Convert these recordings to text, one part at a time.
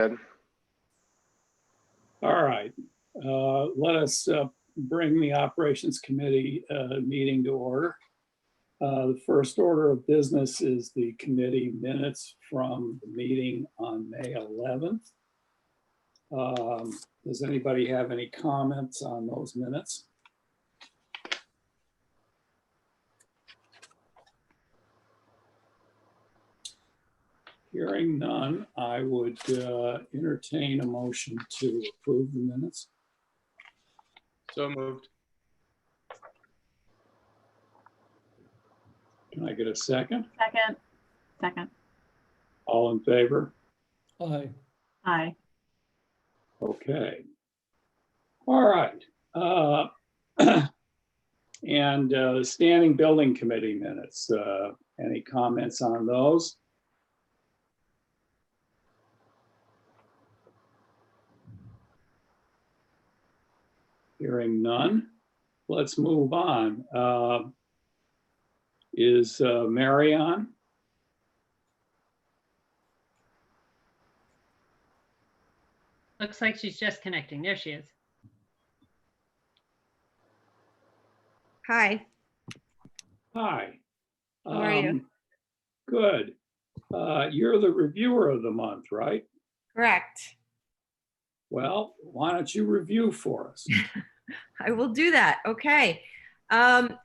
All right, let us bring the Operations Committee meeting to order. The first order of business is the committee minutes from the meeting on May 11th. Does anybody have any comments on those minutes? Hearing none, I would entertain a motion to approve the minutes. So moved. Can I get a second? Second. All in favor? Aye. Aye. Okay. All right. And the Standing Building Committee minutes, any comments on those? Hearing none, let's move on. Is Mary on? Looks like she's just connecting. There she is. Hi, Hi. How are you? Good. You're the reviewer of the month, right? correct. Well, why don't you review for us? I will do that. Okay.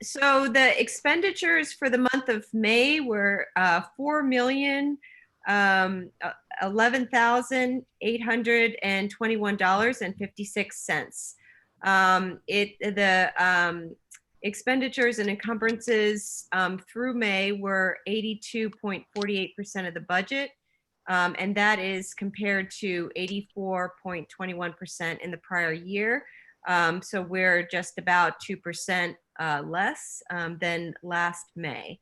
So the expenditures for the month of May were $4,011,821.56. The expenditures and encumbrances through May were 82.48% of the budget. And that is compared to 84.21% in the prior year. So we're just about 2% less than last May.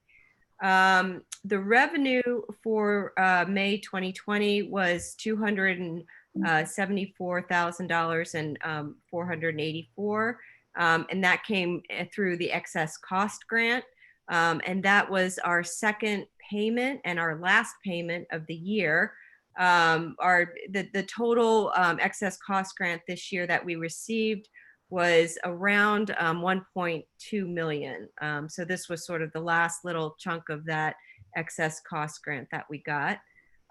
The revenue for May 2020 was $274,484, and that came through the excess cost grant. And that was our second payment and our last payment of the year. The total excess cost grant this year that we received was around 1.2 million. So this was sort of the last little chunk of that excess cost grant that we got.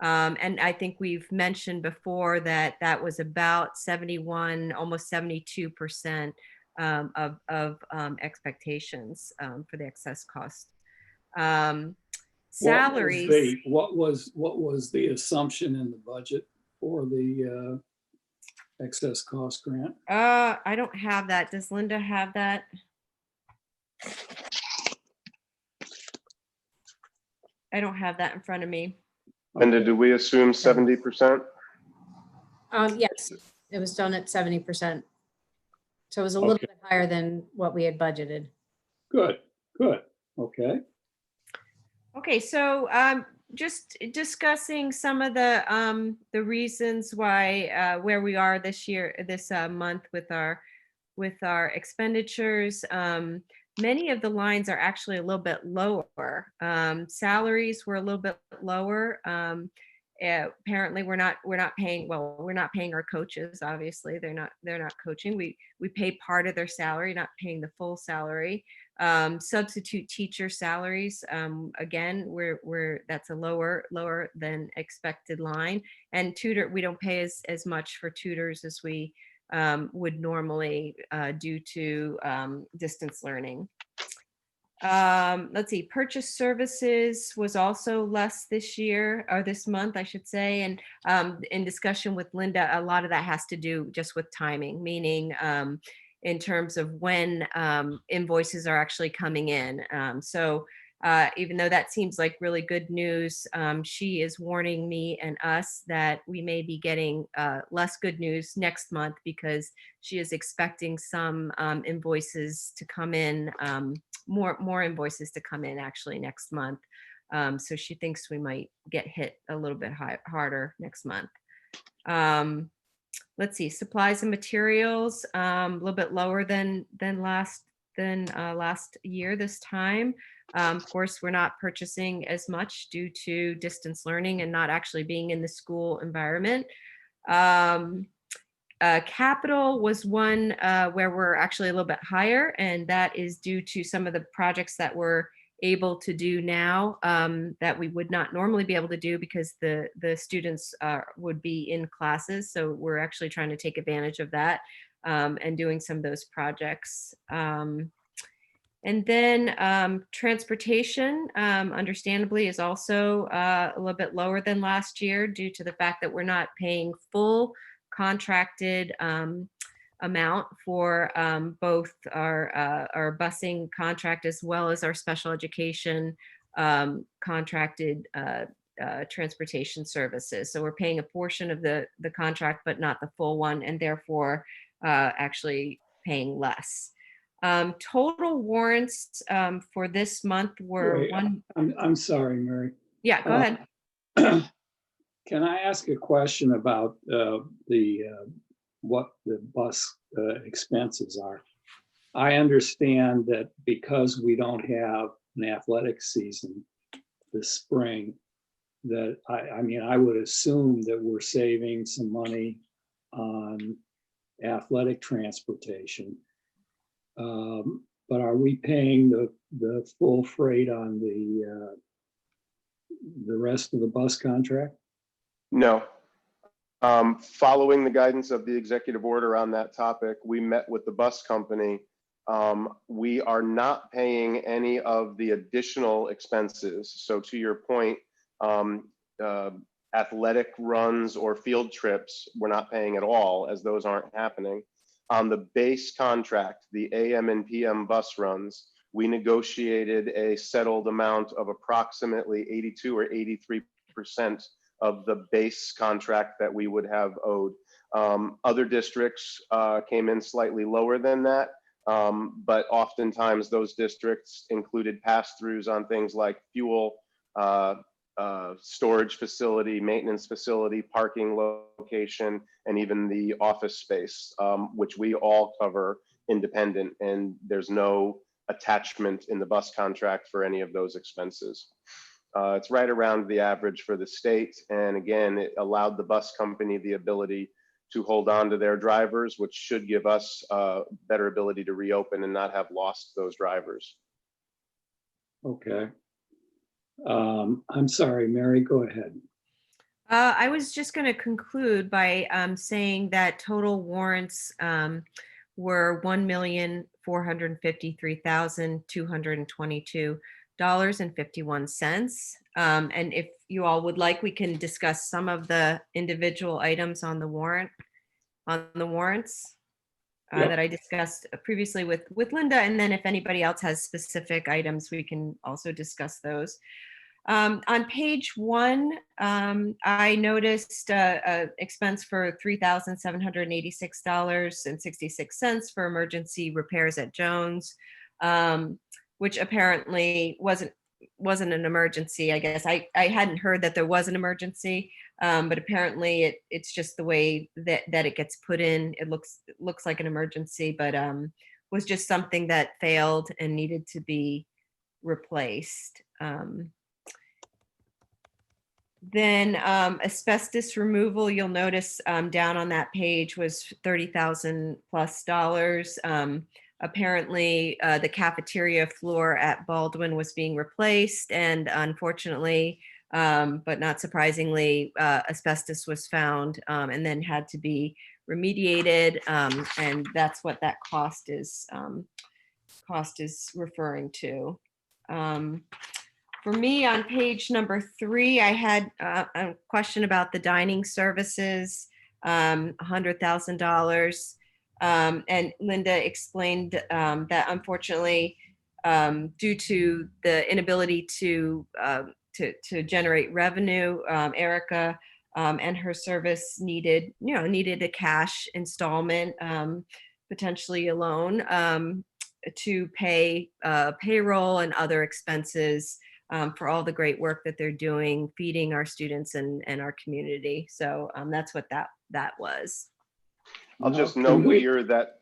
And I think we've mentioned before that that was about 71, almost 72% of expectations for the excess cost. Salaries. What was the assumption in the budget for the excess cost grant? I don't have that. Does Linda have that? I don't have that in front of me. Linda, do we assume 70%? Yes, it was done at 70%. So it was a little Okay. bit higher than what we had budgeted. Good. Okay. Okay, so just discussing some of the reasons why where we are this month with our expenditures. Many of the lines are actually a little bit lower. Salaries were a little bit lower. Apparently we're not paying our coaches. Obviously they're not coaching. We pay part of their salary, not paying the full salary. Substitute teacher salaries, again, that's a lower than expected line. And tutor, we don't pay as much for tutors as we would normally due to distance learning. Let's see, purchase services was also less this year, or this month, I should say. And in discussion with Linda, a lot of that has to do just with timing, meaning in terms of when invoices are actually coming in. So even though that seems like really good news, she is warning me and us that we may be getting less good news next month because she is expecting some invoices to come in, more invoices to come in actually next month. So she thinks we might get hit a little bit harder next month. Let's see, supplies and materials, a little bit lower than last year this time. Of course, we're not purchasing as much due to distance learning and not actually being in the school environment. Capital was one where we're actually a little bit higher, and that is due to some of the projects that we're able to do now that we would not normally be able to do because the students would be in classes. So we're actually trying to take advantage of that and doing some of those projects. And then transportation, understandably, is also a little bit lower than last year due to the fact that we're not paying full contracted amount for both our busing contract as well as our special education contracted transportation services. So we're paying a portion of the contract, but not the full one, and therefore actually paying less. Total warrants for this month were Wait, I'm sorry, Mary. Yeah, go ahead. Can I ask a question about what the bus expenses are? I understand that because we don't have an athletic season this spring, that I mean, I would assume that we're saving some money on athletic transportation. But are we paying the full freight on the rest of the bus contract? No. Following the guidance of the executive order on that topic, we met with the bus company. We are not paying any of the additional expenses. So to your point, athletic runs or field trips, we're not paying at all, as those aren't happening. On the base contract, the AM and PM bus runs, we negotiated a settled amount of approximately 82 or 83% of the base contract that we would have owed. Other districts came in slightly lower than that, but oftentimes those districts included pass-throughs on things like fuel, storage facility, maintenance facility, parking location, and even the office space, which we all cover independent, and there's no attachment in the bus contract for any of those expenses. It's right around the average for the state, and again, it allowed the bus company the ability to hold on to their drivers, which should give us better ability to reopen and not have lost those drivers. Okay. I'm sorry, Mary, go ahead. I was just going to conclude by saying that total warrants were $1,453,222.51. And if you all would like, we can discuss some of the individual items on the warrants Yep. that I discussed previously with Linda. And then if anybody else has specific items, we can also discuss those. On page 1, I noticed expense for $3,786.66 for emergency repairs at Jones, which apparently wasn't an emergency. I guess I hadn't heard that there was an emergency, but apparently it's just the way that it gets put in. It looks like an emergency, but was just something that failed and needed to be replaced. Then asbestos removal, you'll notice down on that page was $30,000 plus. Apparently, the cafeteria floor at Baldwin was being replaced, and unfortunately, but not surprisingly, asbestos was found and then had to be remediated, and that's what that cost is referring to. For me, on page number 3, I had a question about the dining services, $100,000. And Linda explained that unfortunately, due to the inability to generate revenue, Erica and her service needed a cash installment, potentially a loan, to pay payroll and other expenses for all the great work that they're doing, feeding our students and our community. So that's what that was. I'll just note here that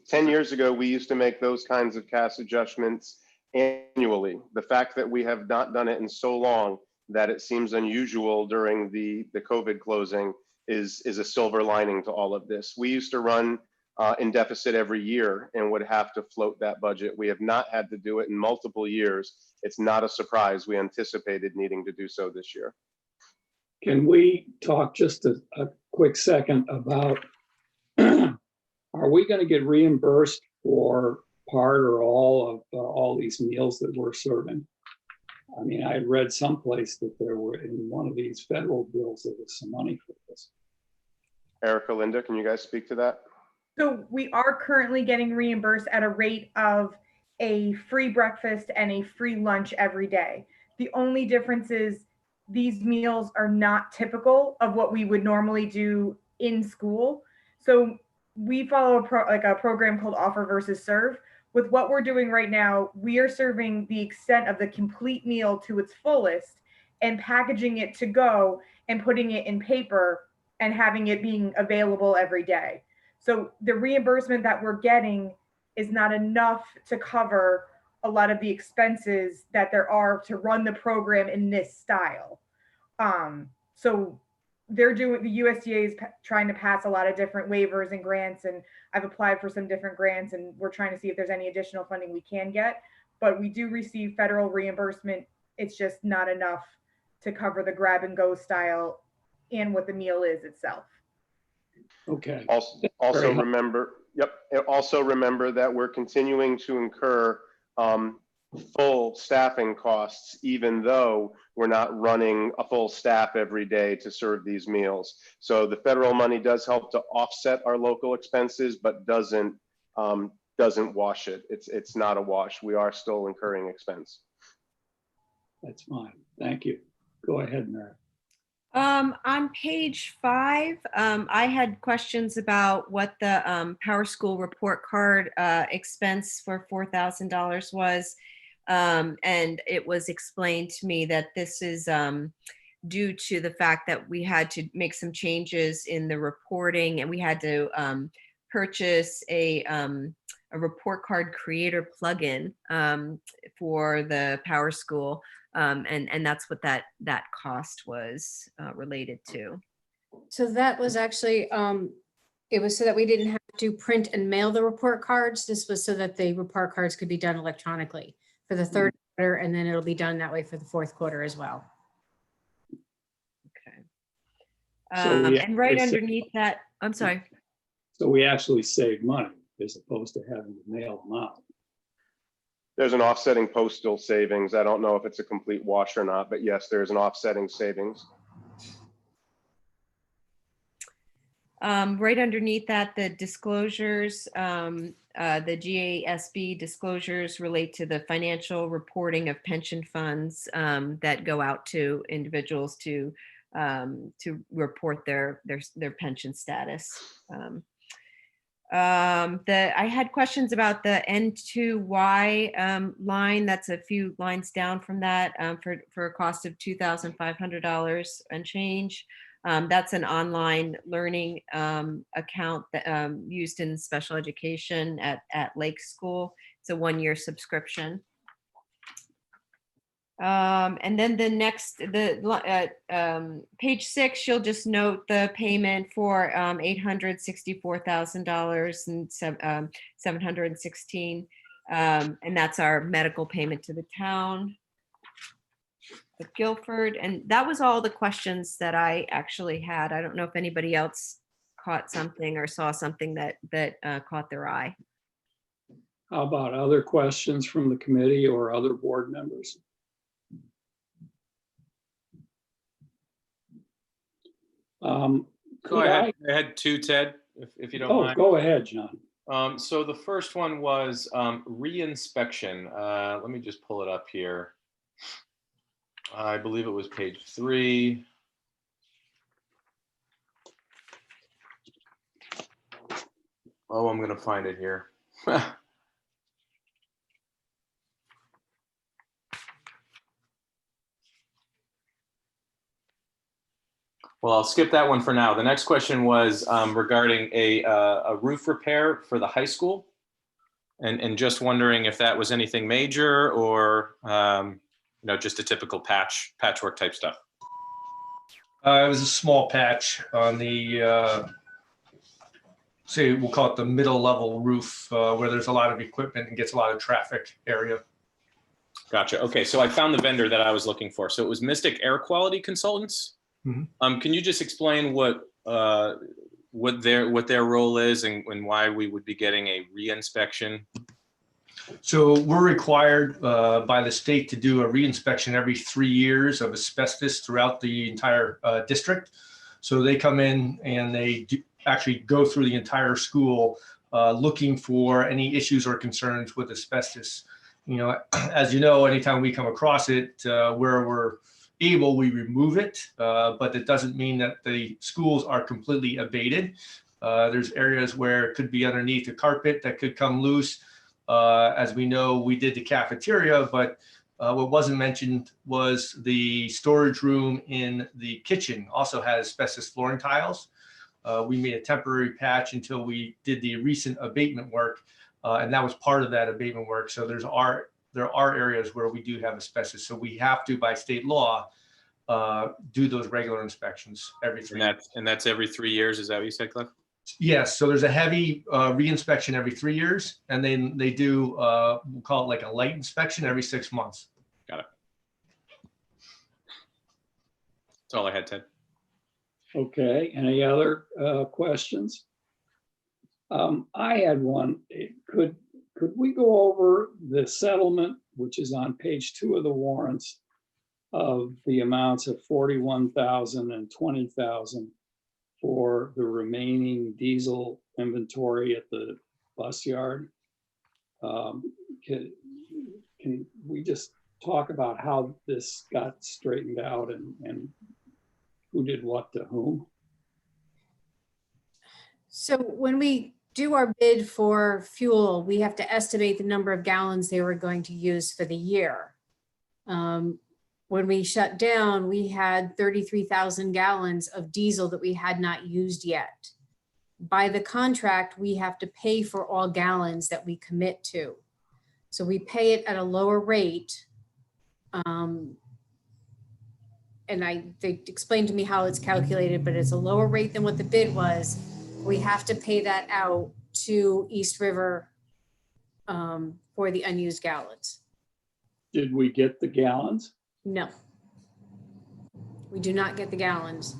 10 years ago, we used to make those kinds of cash adjustments annually. The fact that we have not done it in so long that it seems unusual during the COVID closing is a silver lining to all of this. We used to run in deficit every year and would have to float that budget. We have not had to do it in multiple years. It's not a surprise. We anticipated needing to do so this year. Can we talk just a quick second about, are we going to get reimbursed for part or all of all these meals that we're serving? I mean, I read someplace that there were, in one of these federal bills, there was some money for this. Erica, Linda, can you guys speak to that? So we are currently getting reimbursed at a rate of a free breakfast and a free lunch every day. The only difference is these meals are not typical of what we would normally do in school. So we follow a program called Offer versus Serve. With what we're doing right now, we are serving the extent of the complete meal to its fullest and packaging it to go and putting it in paper and having it being available every day. So the reimbursement that we're getting is not enough to cover a lot of the expenses that there are to run the program in this style. So they're doing, the USDA is trying to pass a lot of different waivers and grants, and I've applied for some different grants, and we're trying to see if there's any additional funding we can get. But we do receive federal reimbursement. It's just not enough to cover the grab and go style and what the meal is itself. Okay. Also Very remember, also remember that we're continuing to incur full staffing costs, even though we're not running a full staff every day to serve these meals. So the federal money does help to offset our local expenses, but doesn't wash it. It's not a wash. We are still incurring expense. That's fine. Thank you. Go ahead, Mary. On page 5, I had questions about what the Power School report card expense for $4,000 was. And it was explained to me that this is due to the fact that we had to make some changes in the reporting, and we had to purchase a report card creator plugin for the Power School. And that's what that cost was related to. So that was actually, it was so that we didn't have to print and mail the report cards. This was so that the report cards could be done electronically for the third quarter, and then it'll be done that way for the fourth quarter as well. Okay. So we And right actually underneath that, I'm sorry. So we actually save money as opposed to having to mail them out. There's an offsetting postal savings. I don't know if it's a complete wash or not, but yes, there's an offsetting savings. Right underneath that, the disclosures, the GASB disclosures relate to the financial reporting of pension funds that go out to individuals to report their pension status. I had questions about the N2Y line. That's a few lines down from that for a cost of $2,500 and change. That's an online learning account that used in special education at Lake School. It's a 1-year subscription. And then the next, page 6, you'll just note the payment for $864,000 and 716, and that's our medical payment to the town of Guilford. And that was all the questions that I actually had. I don't know if anybody else caught something or saw something that caught their eye. How about other questions from the committee or other board members? Go Could ahead. I had 2, Ted, if you don't Oh, mind. go ahead, John. So the first one was reinspection. Let me just pull it up here. I believe it was page 3. Oh, I'm going to find it here. Well, I'll skip that one for now. The next question was regarding a roof repair for the high school, and just wondering if that was anything major or just a typical patchwork type stuff. It was a small patch on the, say, we'll call it the middle level roof, where there's a lot of equipment and gets a lot of traffic area. Gotcha. Okay, so I found the vendor that I was looking for. So it was Mystic Air Quality Consultants. Mhm. Can you just explain what their role is and why we would be getting a reinspection? So we're required by the state to do a reinspection every 3 years of asbestos throughout the entire district. So they come in and they actually go through the entire school looking for any issues or concerns with asbestos. You know, as you know, anytime we come across it, where we're able, we remove it, but it doesn't mean that the schools are completely abated. There's areas where it could be underneath the carpet that could come loose. As we know, we did the cafeteria, but what wasn't mentioned was the storage room in the kitchen also had asbestos flooring tiles. We made a temporary patch until we did the recent abatement work, and that was part of that abatement work. So there are areas where we do have asbestos. So we have to, by state law, do those regular inspections every 3 years. And that's every 3 years. Is that what you said, Cliff? Yes, so there's a heavy reinspection every 3 years, and then they do, we'll call it like a light inspection every 6 months. Got it. That's all I had, Ted. Okay, any other questions? I had one. Could we go over the settlement, which is on page 2 of the warrants, of the amounts of 41,000 and 20,000 for the remaining diesel inventory at the bus yard? Can we just talk about how this got straightened out and who did what to whom? So when we do our bid for fuel, we have to estimate the number of gallons they were going to use for the year. When we shut down, we had 33,000 gallons of diesel that we had not used yet. By the contract, we have to pay for all gallons that we commit to. So we pay it at a lower rate. And they explained to me how it's calculated, but it's a lower rate than what the bid was. We have to pay that out to East River for the unused gallons. Did we get the gallons? No. We do not get the gallons.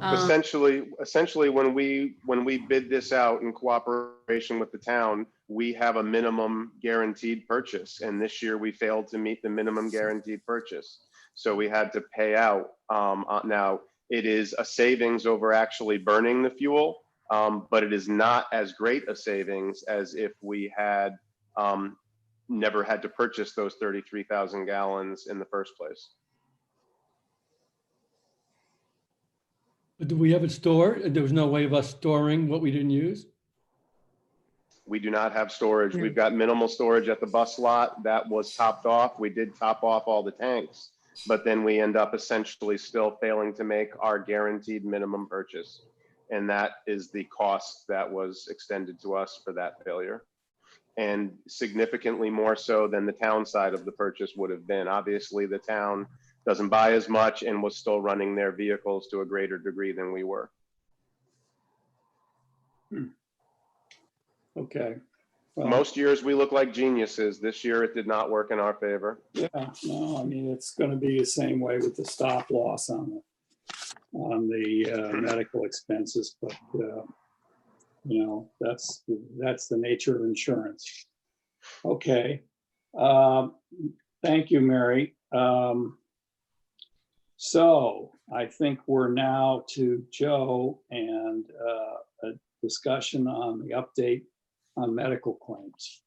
Essentially, when we bid this out in cooperation with the town, we have a minimum guaranteed purchase. And this year we failed to meet the minimum guaranteed purchase. So we had to pay out. Now, it is a savings over actually burning the fuel, but it is not as great a savings as if we had never had to purchase those 33,000 gallons in the first place. But do we have it stored? There was no way of us storing what we didn't use? We do not have storage. We've got minimal storage at the bus lot. That was topped off. We did top off all the tanks, but then we end up essentially still failing to make our guaranteed minimum purchase. And that is the cost that was extended to us for that failure. And significantly more so than the town side of the purchase would have been. Obviously, the town doesn't buy as much and was still running their vehicles to a greater degree than we were. Okay. Well, Most years we look like geniuses. This year it did not work in our favor. yeah, no, I mean, it's going to be the same way with the stop loss on the medical expenses, but you know, that's the nature of insurance. Okay. Thank you, Mary. So I think we're now to Joe and a discussion on the update on medical claims.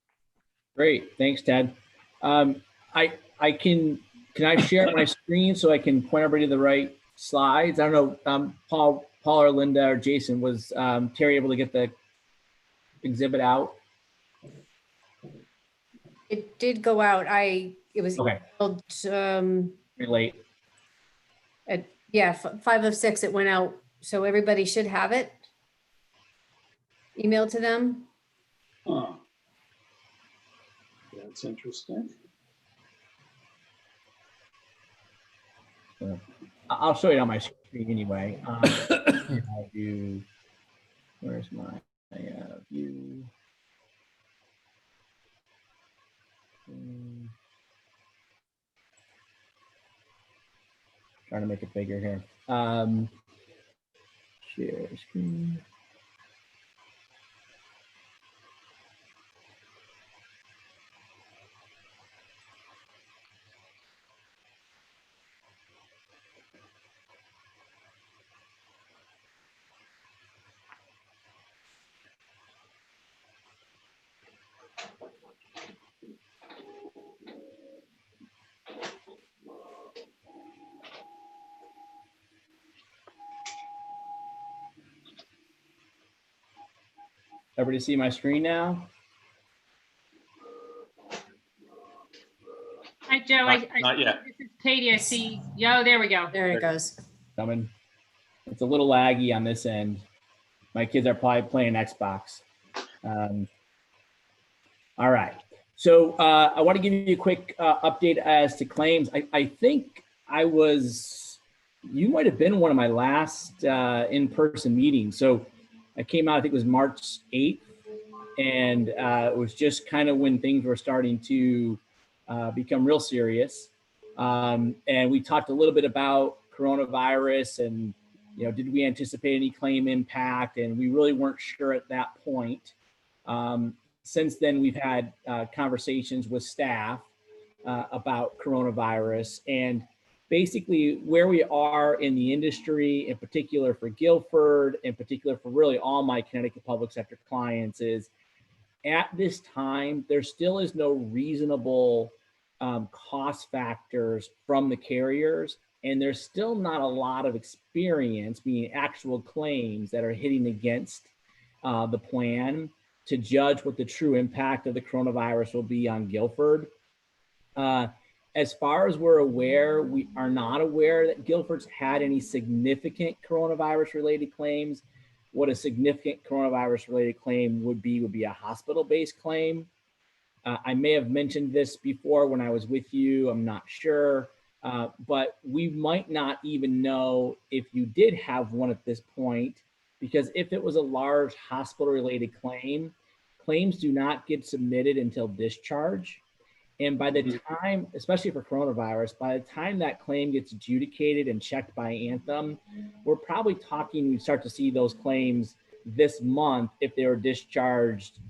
Great, thanks, Ted. Can I share my screen so I can point everybody to the right slides? I don't know, Paul or Linda or Jason, was Terry able to get the exhibit out? It did go out. It was Okay. emailed, Pretty late. at, yeah, 5 of 6 it went out. So everybody should have it emailed to them. Huh. That's interesting. I'll show you on my screen. screen anyway. I'll do, where's my view? Trying to make it bigger here. Share screen. Everybody see my screen now? Hi, Joe. Not yet. This is Katie. I see. Yo, there we go. There it goes. Coming. It's a little laggy on this end. My kids are probably playing Xbox. All right. So I want to give you a quick update as to claims. I think you might have been one of my last in-person meetings. So I came out, I think it was March 8th. And it was just kind of when things were starting to become real serious. And we talked a little bit about coronavirus and, did we anticipate any claim impact? And we really weren't sure at that point. Since then, we've had conversations with staff about coronavirus and basically where we are in the industry, in particular for Guilford, in particular for really all my Connecticut public sector clients is at this time, there still is no reasonable cost factors from the carriers. And there's still not a lot of experience, meaning actual claims that are hitting against the plan to judge what the true impact of the coronavirus will be on Guilford. As far as we're aware, we are not aware that Guilford's had any significant coronavirus related claims. What a significant coronavirus related claim would be a hospital-based claim. I may have mentioned this before when I was with you, I'm not sure, but we might not even know if you did have one at this point, because if it was a large hospital related claim, claims do not get submitted until discharge. And by the time, especially for coronavirus, by the time that claim gets adjudicated and checked by Anthem, we're probably talking, we start to see those claims this month if they were discharged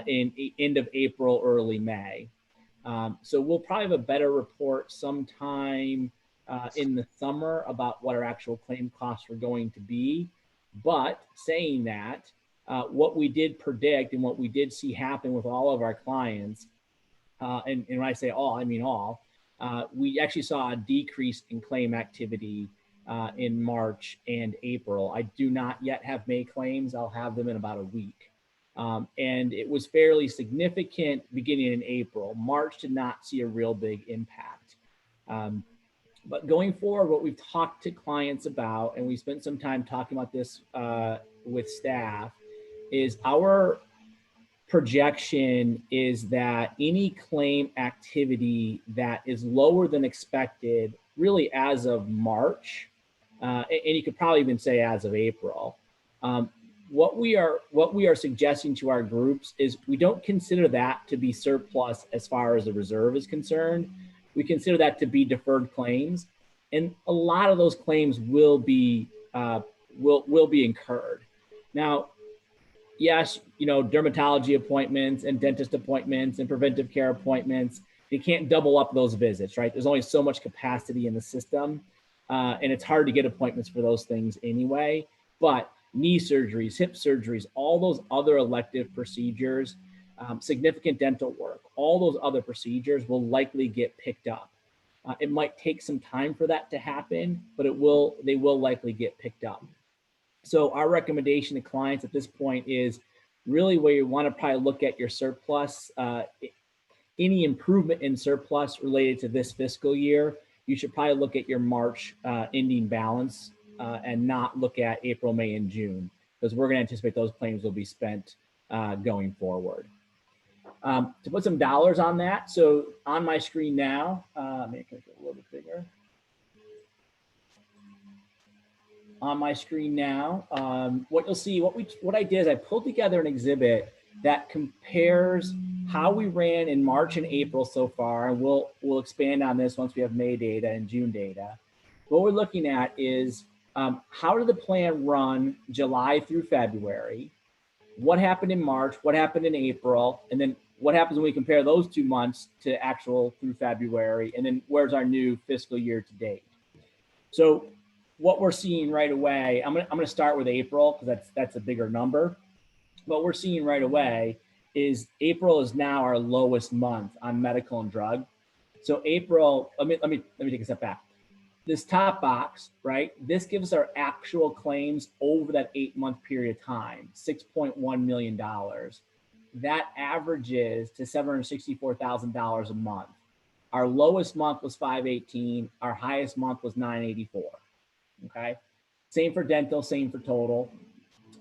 in end of April, early May. So we'll probably have a better report sometime in the summer about what our actual claim costs are going to be. But saying that, what we did predict and what we did see happen with all of our clients, and when I say all, I mean all, we actually saw a decrease in claim activity in March and April. I do not yet have May claims. I'll have them in about a week. And it was fairly significant beginning in April. March did not see a real big impact. But going forward, what we've talked to clients about, and we spent some time talking about this with staff, is our projection is that any claim activity that is lower than expected, really as of March, and you could probably even say as of April, what we are suggesting to our groups is we don't consider that to be surplus as far as the reserve is concerned. We consider that to be deferred claims, and a lot of those claims will be incurred. Now, yes, dermatology appointments and dentist appointments and preventive care appointments, you can't double up those visits, right? There's only so much capacity in the system, and it's hard to get appointments for those things anyway. But knee surgeries, hip surgeries, all those other elective procedures, significant dental work, all those other procedures will likely get picked up. It might take some time for that to happen, but they will likely get picked up. So our recommendation to clients at this point is really where you want to probably look at your surplus, any improvement in surplus related to this fiscal year, you should probably look at your March ending balance and not look at April, May, and June, because we're going to anticipate those claims will be spent going forward. To put some dollars on that, so on my screen now, make it a little bit bigger. on my screen now. What you'll see, what I did is I pulled together an exhibit that compares how we ran in March and April so far, and we'll expand on this once we have May data and June data. What we're looking at is how did the plan run July through February? What happened in March? What happened in April? And then what happens when we compare those 2 months to actual through February? And then where's our new fiscal year to date? So what we're seeing right away, I'm gonna start with April because that's a bigger number. What we're seeing right away is April is now our lowest month on medical and drug. So April, let me take a step back. This top box, right? This gives our actual claims over that 8-month period of time, $6.1 million. That averages to $764,000 a month. Our lowest month was 518. Our highest month was 984. Okay. Same for dental, same for total.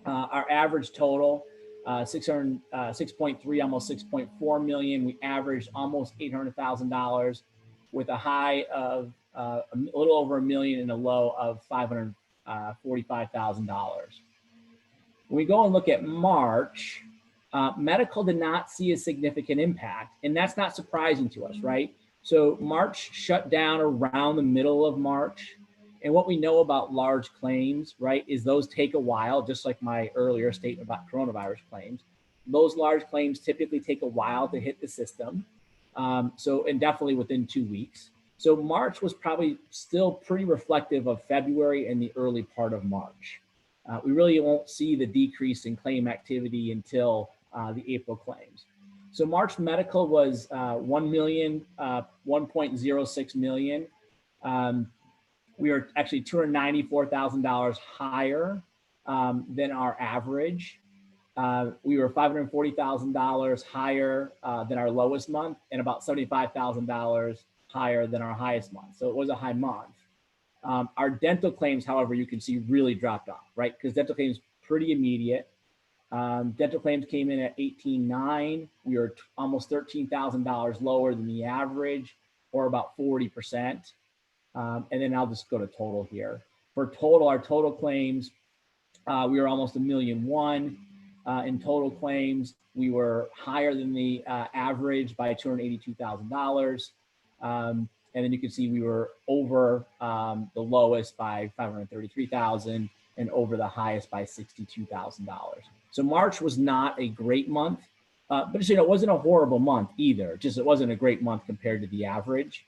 Our average total, 6.3, almost 6.4 million. We averaged almost $800,000 with a high of a little over $1 million and a low of $545,000. When we go and look at March, medical did not see a significant impact, and that's not surprising to us, right? So March shut down around the middle of March. And what we know about large claims, right, is those take a while, just like my earlier statement about coronavirus claims. Those large claims typically take a while to hit the system. And definitely within 2 weeks. So March was probably still pretty reflective of February and the early part of March. We really won't see the decrease in claim activity until the April claims. So March medical was 1.06 million. We are actually $294,000 higher than our average. We were $540,000 higher than our lowest month and about $75,000 higher than our highest month. So it was a high month. Our dental claims, however, you can see really dropped off, right? Because dental claims pretty immediate. Dental claims came in at 18.9. We were almost $13,000 lower than the average, or about 40%. And then I'll just go to total here. For total, our total claims, we were almost $1.1 million in total claims. We were higher than the average by $282,000. And then you can see we were over the lowest by $533,000 and over the highest by $62,000. So March was not a great month, but it wasn't a horrible month either. Just it wasn't a great month compared to the average.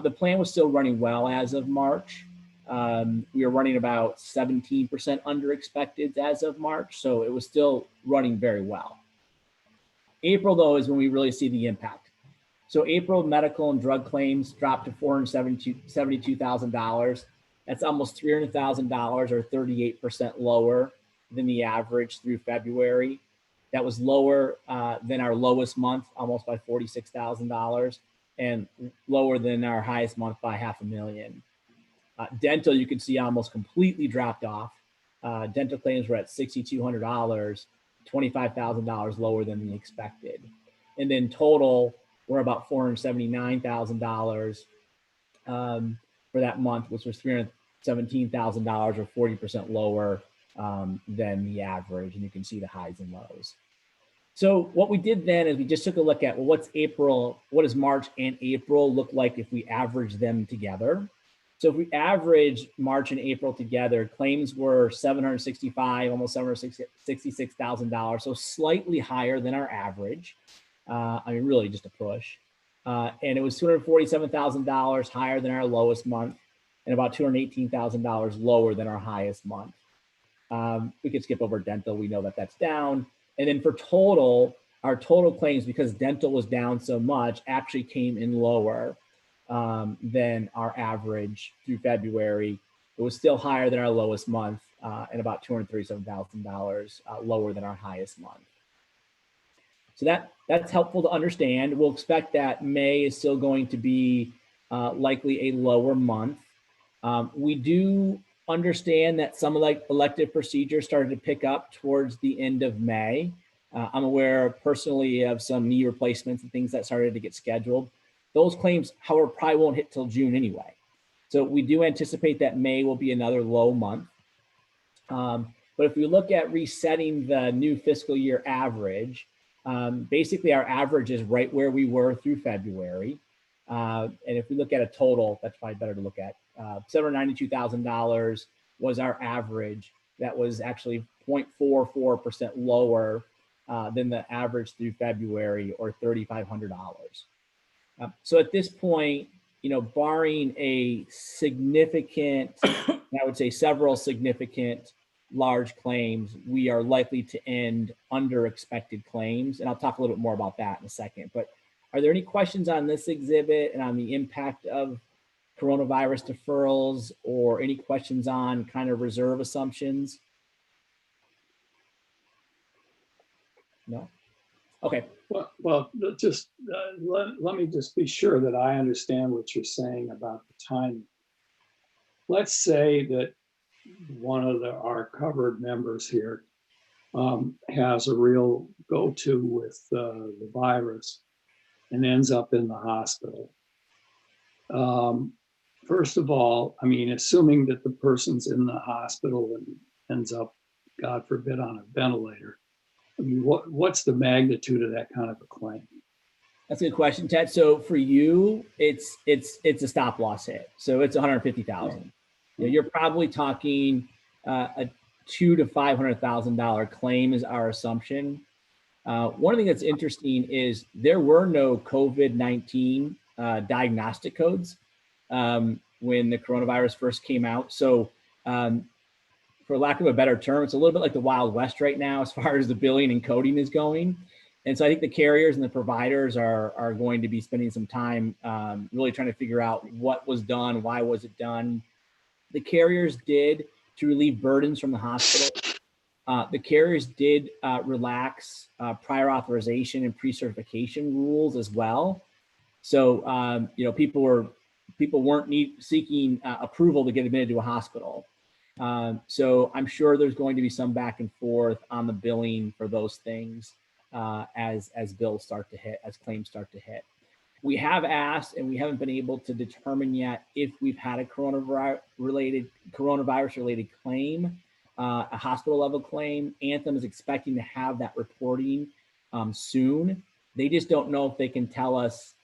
The plan was still running well as of March. We were running about 17% under expected as of March, so it was still running very well. April, though, is when we really see the impact. So April medical and drug claims dropped to $472,000. That's almost $300,000 or 38% lower than the average through February. That was lower than our lowest month, almost by $46,000, and lower than our highest month by $500,000. Dental, you can see almost completely dropped off. Dental claims were at $6,200, $25,000 lower than the expected. And then total, we're about $479,000 for that month, which was $317,000 or 40% lower than the average. And you can see the highs and lows. So what we did then is we just took a look at, well, what's April, what does March and April look like if we average them together? So if we average March and April together, claims were $765,000, almost $766,000, so slightly higher than our average. Really just a push. And it was $247,000 higher than our lowest month and about $218,000 lower than our highest month. We could skip over dental. We know that that's down. And then for total, our total claims, because dental was down so much, actually came in lower than our average through February. It was still higher than our lowest month and about $237,000 lower than our highest month. So that's helpful to understand. We'll expect that May is still going to be likely a lower month. We do understand that some elective procedures started to pick up towards the end of May. I'm aware personally of some knee replacements and things that started to get scheduled. Those claims, however, probably won't hit till June anyway. So we do anticipate that May will be another low month. But if we look at resetting the new fiscal year average, basically our average is right where we were through February. And if we look at a total, that's probably better to look at. $792,000 was our average. That was actually 0.44% lower than the average through February, or $3,500. So at this point, you know, barring a significant, I would say several significant large claims, we are likely to end under expected claims. And I'll talk a little bit more about that in a second. But are there any questions on this exhibit and on the impact of coronavirus deferrals, or any questions on kind of reserve assumptions? No? Okay. Well, just let me just be sure that I understand what you're saying about the timing. Let's say that one of our covered members here has a real go-to with the virus and ends up in the hospital. First of all, I mean, assuming that the person's in the hospital and ends up, God forbid, on a ventilator, I mean, what's the magnitude of that kind of a claim? That's a good question, Ted. So for you, it's a stop loss hit. So it's 150,000. You're probably talking a $200,000 to $500,000 claim is our assumption. One thing that's interesting is there were no COVID-19 diagnostic codes when the coronavirus first came out. So for lack of a better term, it's a little bit like the Wild West right now as far as the billing and coding is going. And so I think the carriers and the providers are going to be spending some time really trying to figure out what was done, why was it done. The carriers did, to relieve burdens from the hospital. The carriers did relax prior authorization and pre-certification rules as well. So you know, people weren't seeking approval to get admitted to a hospital. So I'm sure there's going to be some back and forth on the billing for those things as bills start to hit, as claims start to hit. We have asked, and we haven't been able to determine yet if we've had a coronavirus-related claim, a hospital level claim. Anthem is expecting to have that reporting soon. They just don't know if they can tell us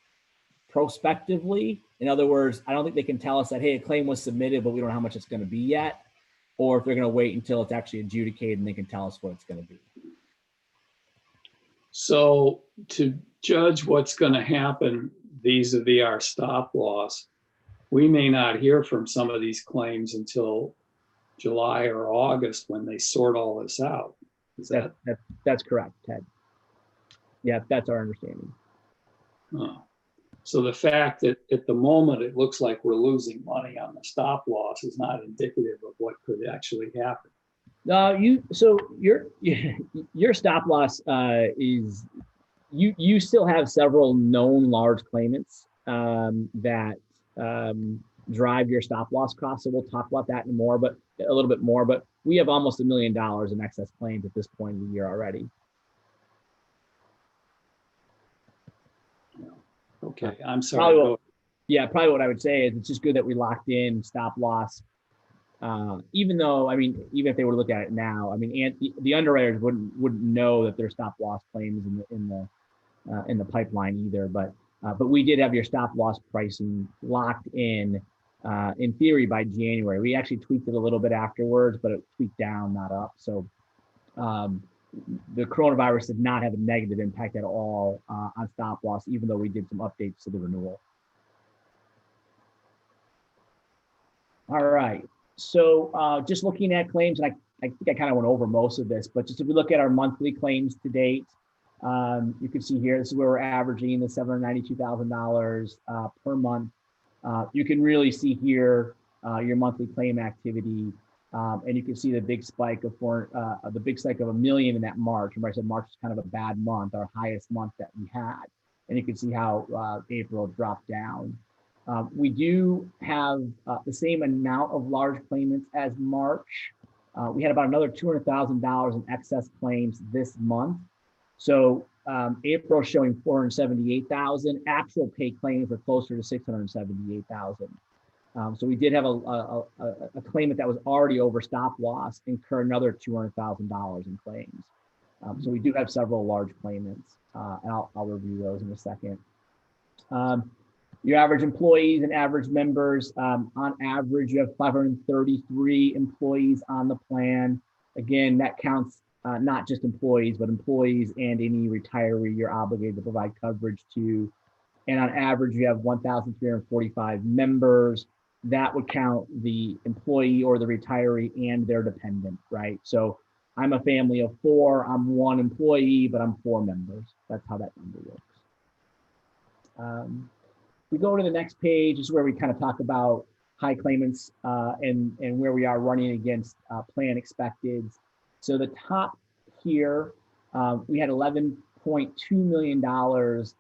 prospectively. In other words, I don't think they can tell us that, hey, a claim was submitted, but we don't know how much it's going to be yet, or if they're going to wait until it's actually adjudicated and they can tell us what it's going to be. So to judge what's going to happen vis-a-vis our stop loss, we may not hear from some of these claims until July or August when they sort all this out. Is That's correct, Ted. Yeah, that's our understanding. So the fact that at the moment it looks like we're losing money on the stop loss is not indicative of what could actually happen. So your stop loss is you still have several known large claimants that drive your stop loss costs. So we'll talk about that a little bit more. But we have almost $1 million in excess claims at this point in the year already. Okay, I'm sorry. Probably what I would say is it's just good that we locked in stop loss. Even though, I mean, even if they were to look at it now, I mean, the underwriters wouldn't know that there's stop loss claims in the pipeline either. But we did have your stop loss pricing locked in theory by January. We actually tweaked it a little bit afterwards, but it tweaked down, not up. So the coronavirus did not have a negative impact at all on stop loss, even though we did some updates to the renewal. All right. So just looking at claims, and I think I kind of went over most of this, but just if we look at our monthly claims to date, you can see here, this is where we're averaging the $792,000 per month. You can really see here your monthly claim activity, and you can see the big spike of $1 million in that March. Remember I said March is kind of a bad month, our highest month that we had, and you can see how April dropped down. We do have the same amount of large claimants as March. We had about another $200,000 in excess claims this month. So April showing 478,000. Actual pay claims were closer to 678,000. So we did have a claimant that was already over stop loss incur another $200,000 in claims. So we do have several large claimants, and I'll review those in a second. Your average employees and average members, on average, you have 533 employees on the plan. Again, that counts not just employees, but employees and any retiree you're obligated to provide coverage to. And on average, you have 1,345 members. That would count the employee or the retiree and their dependent, right? So I'm a family of 4, I'm 1 employee, but I'm 4 members. That's how that number works. We go to the next page, is where we kind of talk about high claimants and where we are running against plan expecteds. So the top here, we had $11.2 million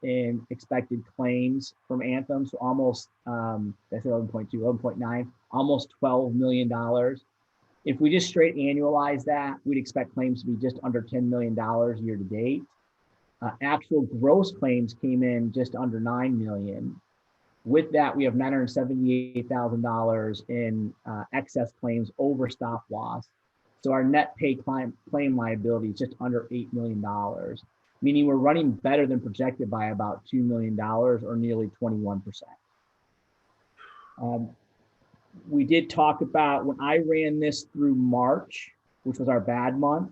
in expected claims from Anthem. So almost, that's 11.2, 11.9, almost $12 million. If we just straight annualize that, we'd expect claims to be just under $10 million year to date. Actual gross claims came in just under 9 million. With that, we have $978,000 in excess claims over stop loss. So our net pay claim liability is just under $8 million, meaning we're running better than projected by about $2 million or nearly 21%. We did talk about when I ran this through March, which was our bad month.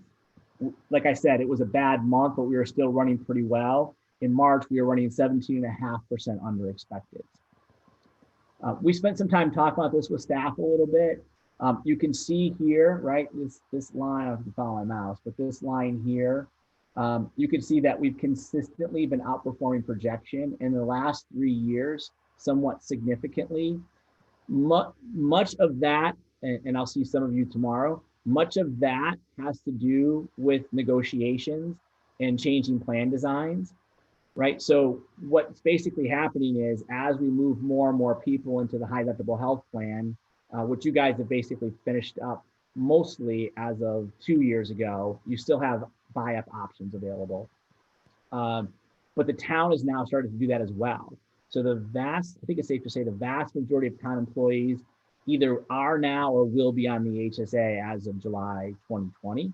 Like I said, it was a bad month, but we were still running pretty well. In March, we were running 17.5% under expected. We spent some time talking about this with staff a little bit. You can see here, right, this line, I don't know if you can follow my mouse, but this line here, you can see that we've consistently been outperforming projection in the last 3 years, somewhat significantly. Much of that, and I'll see some of you tomorrow, much of that has to do with negotiations and changing plan designs, right? So what's basically happening is as we move more and more people into the high deductible health plan, which you guys have basically finished up mostly as of 2 years ago, you still have buy-up options available. But the town has now started to do that as well. So I think it's safe to say the vast majority of town employees either are now or will be on the HSA as of July 2020.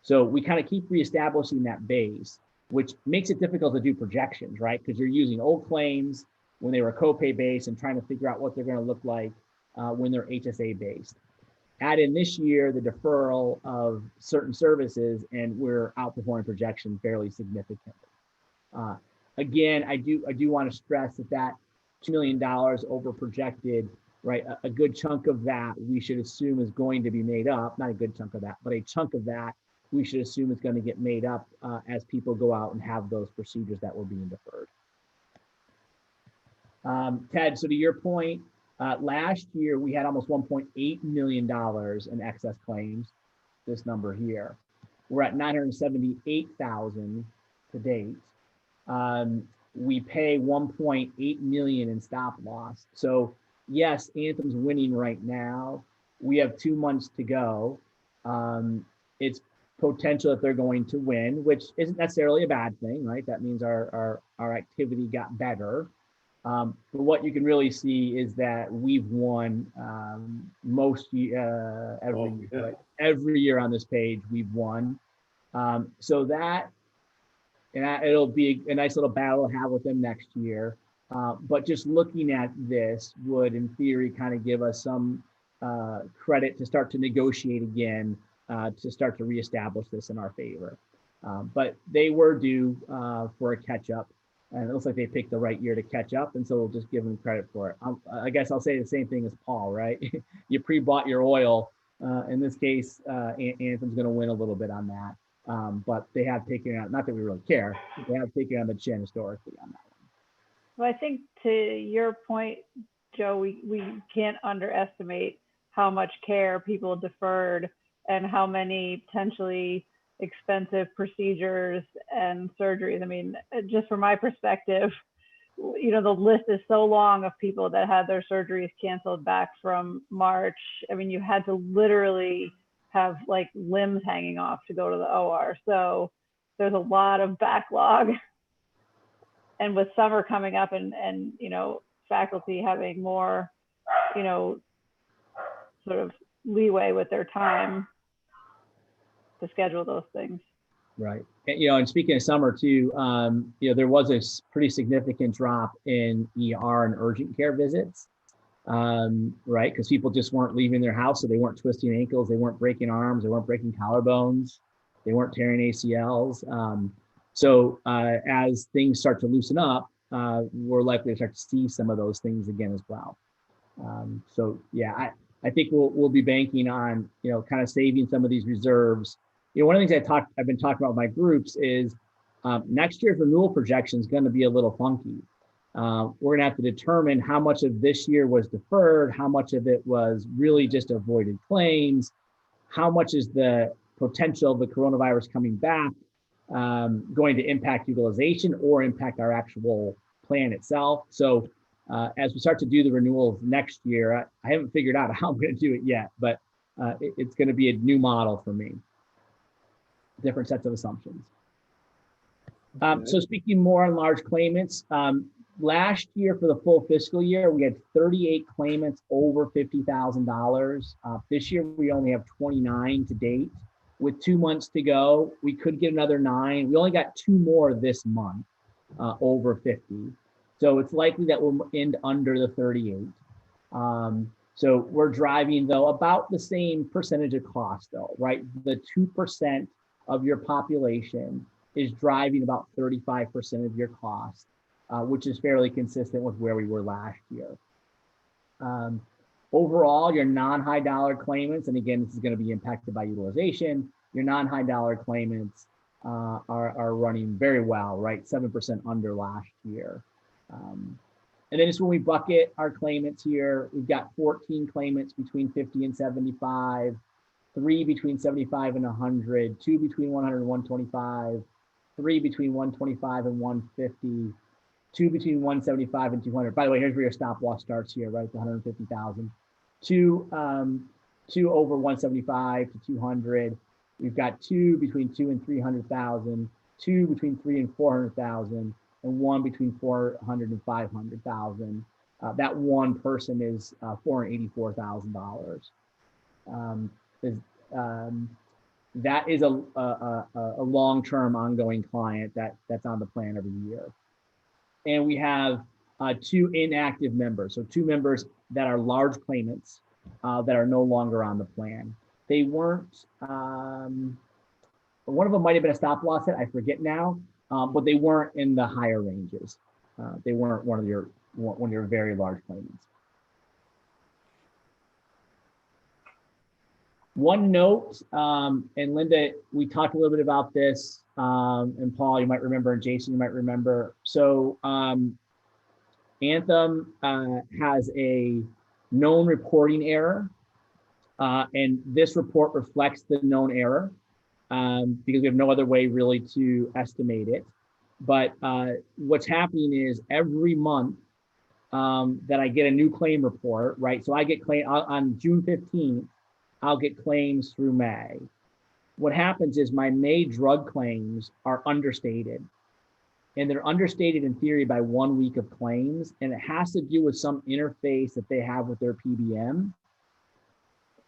So we kind of keep reestablishing that base, which makes it difficult to do projections, right? Because you're using old claims when they were copay based and trying to figure out what they're going to look like when they're HSA based. Add in this year the deferral of certain services, and we're outperforming projections fairly significantly. Again, I do want to stress that $2 million over projected, right? A good chunk of that we should assume is going to be made up, not a good chunk of that, but a chunk of that we should assume is going to get made up as people go out and have those procedures that were being deferred. Ted, so to your point, last year we had almost $1.8 million in excess claims, this number here. We're at 978,000 to date. We pay 1.8 million in stop loss. So yes, Anthem's winning right now. We have 2 months to go. It's potential that they're going to win, which isn't necessarily a bad thing, right? That means our activity got better. But what you can really see is that we've won every year on this page, we've won. So that, and it'll be a nice little battle to have with them next year. But just looking at this would, in theory, kind of give us some credit to start to negotiate again, to start to reestablish this in our favor. But they were due for a catch up, and it looks like they picked the right year to catch up, and so we'll just give them credit for it. I guess I'll say the same thing as Paul, right? You pre-bought your oil. In this case, Anthem's going to win a little bit on that. But they have taken out, not that we really care, they have taken on the chin historically on that one. Well, I think to your point, Joe, we can't underestimate how much care people deferred and how many potentially expensive procedures and surgeries. I mean, just from my perspective, you know, the list is so long of people that had their surgeries canceled back from March. I mean, you had to literally have like limbs hanging off to go to the OR. So there's a lot of backlog. And with summer coming up and you know, faculty having more sort of leeway with their time to schedule those things. Right. And speaking of summer too, there was a pretty significant drop in ER and urgent care visits, right? Because people just weren't leaving their house, so they weren't twisting ankles, they weren't breaking arms, they weren't breaking collarbones, they weren't tearing ACLs. So as things start to loosen up, we're likely to start to see some of those things again as well. So yeah, I think we'll be banking on, kind of saving some of these reserves. One of the things I've been talking about with my groups is next year's renewal projection is going to be a little funky. We're going to have to determine how much of this year was deferred, how much of it was really just avoided claims, how much is the potential of the coronavirus coming back going to impact utilization or impact our actual plan itself. So as we start to do the renewals next year, I haven't figured out how I'm going to do it yet, but it's going to be a new model for me. Different sets of assumptions. So speaking more on large claimants, last year for the full fiscal year, we had 38 claimants over $50,000. This year, we only have 29 to date. With 2 months to go, we could get another 9. We only got 2 more this month over 50. So it's likely that we'll end under the 38. So we're driving, though, about the same percentage of cost, though, right? The 2% of your population is driving about 35% of your cost, which is fairly consistent with where we were last year. Overall, your non-high dollar claimants, and again, this is going to be impacted by utilization, your non-high dollar claimants are running very well, right? 7% under last year. And then just when we bucket our claimants here, we've got 14 claimants between 50 and 75, 3 between 75 and 100, 2 between 100 and 125, 3 between 125 and 150, 2 between 175 and 200. By the way, here's where your stop loss starts here, right? The 150,000. 2 over 175 to 200. We've got 2 between 2 and 300,000, 2 between 3 and 400,000, and 1 between 400 and 500,000. That one person is $484,000. That is a long-term ongoing client that's on the plan every year. And we have 2 inactive members. So 2 members that are large claimants that are no longer on the plan. They weren't, one of them might've been a stop loss hit, I forget now, but they weren't in the higher ranges. They weren't one of your very large claimants. One note, and Linda, we talked a little bit about this, and Paul, you might remember, and Jason, you might remember. So Anthem has a known reporting error, and this report reflects the known error because we have no other way really to estimate it. But what's happening is every month that I get a new claim report, right? So I get claim on June 15th, I'll get claims through May. What happens is my May drug claims are understated. And they're understated in theory by 1 week of claims. And it has to do with some interface that they have with their PBM.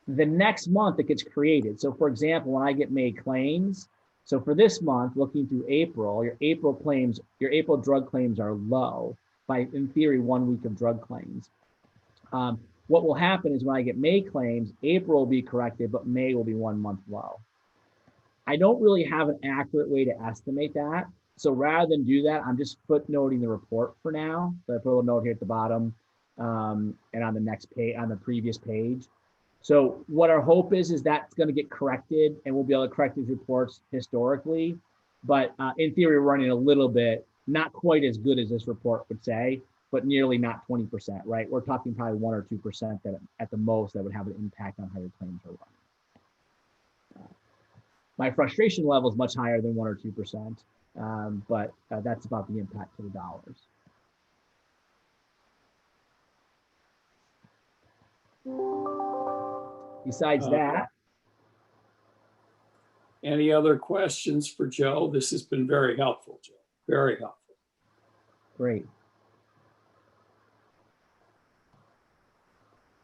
The next month it gets created. So for example, when I get May claims, so for this month, looking through April, your April drug claims are low by, in theory, 1 week of drug claims. What will happen is when I get May claims, April will be corrected, but May will be 1 month low. I don't really have an accurate way to estimate that. So rather than do that, I'm just footnoting the report for now. So I put a little note here at the bottom and on the next page, on the previous page. So what our hope is that's going to get corrected and we'll be able to correct these reports historically. But in theory, we're running a little bit, not quite as good as this report would say, but nearly not 20%, right? We're talking probably 1 or 2% that at the most that would have an impact on how your claims are running. My frustration level is much higher than 1 or 2%, but that's about the impact to the dollars. Besides that. Any other questions for Joe? This has been very helpful, Joe, very helpful. Great.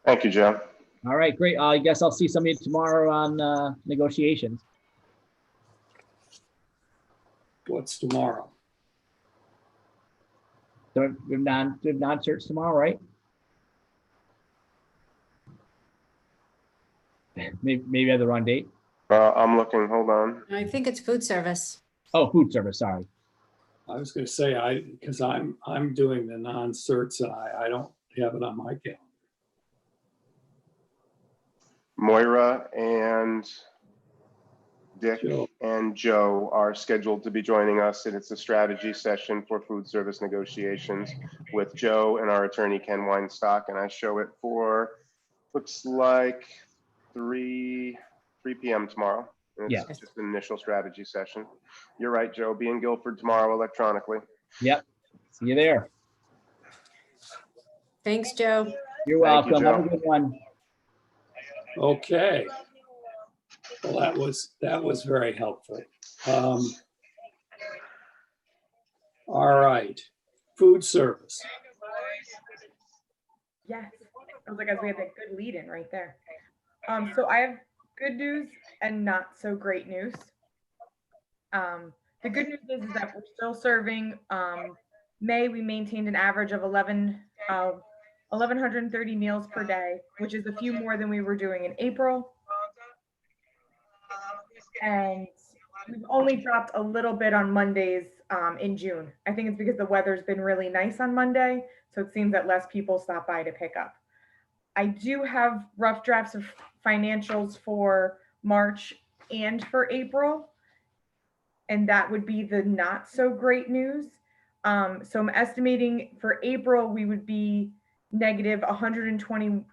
Thank you, Joe. All right, great. I guess I'll see some of you tomorrow on negotiations. What's tomorrow? So we have non-search tomorrow, right? Maybe I have the wrong date. I'm looking, hold on. I think it's food service. Oh, food service, sorry. I was gonna say, because I'm doing the non-certs and I don't have it on my calendar. Moira and Dick Joe. and Joe are scheduled to be joining us, and it's a strategy session for food service negotiations with Joe and our attorney Ken Weinstock, and I show it for, looks like 3 p.m. tomorrow. And it's Yeah. just an initial strategy session. You're right, Joe. Be in Guilford tomorrow electronically. Yep. See you there. Thanks, Joe. You're Thank you, welcome. Have a Joe. good one. Okay. Well, that was very helpful. All right, food service. Yes. I was like, as we had that good lead in right there. So I have good news and not so great news. The good news is that we're still serving. May we maintained an average of 1,130 meals per day, which is a few more than we were doing in April. And we've only dropped a little bit on Mondays in June. I think it's because the weather's been really nice on Monday, so it seems that less people stop by to pick up. I do have rough drafts of financials for March and for April, and that would be the not so great news. So I'm estimating for April, we would be negative 120,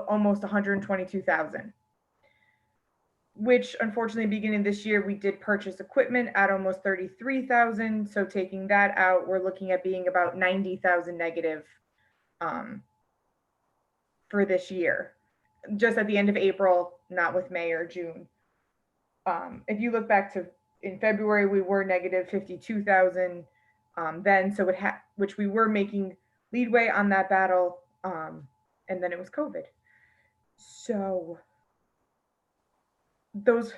almost 122,000. Which unfortunately, beginning this year, we did purchase equipment at almost 33,000. So taking that out, we're looking at being about 90,000 negative for this year, just at the end of April, not with May or June. If you look back to in February, we were negative 52,000 then, so which we were making leadway on that battle, and then it was COVID. So those,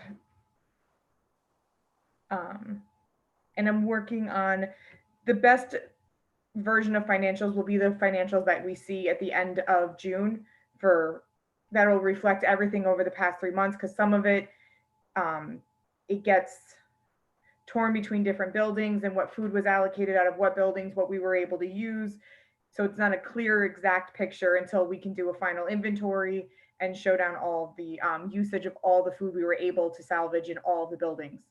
and I'm working on the best version of financials will be the financials that we see at the end of June that will reflect everything over the past 3 months, because some of it, it gets torn between different buildings and what food was allocated out of what buildings, what we were able to use. So it's not a clear exact picture until we can do a final inventory and show down all of the usage of all the food we were able to salvage in all the buildings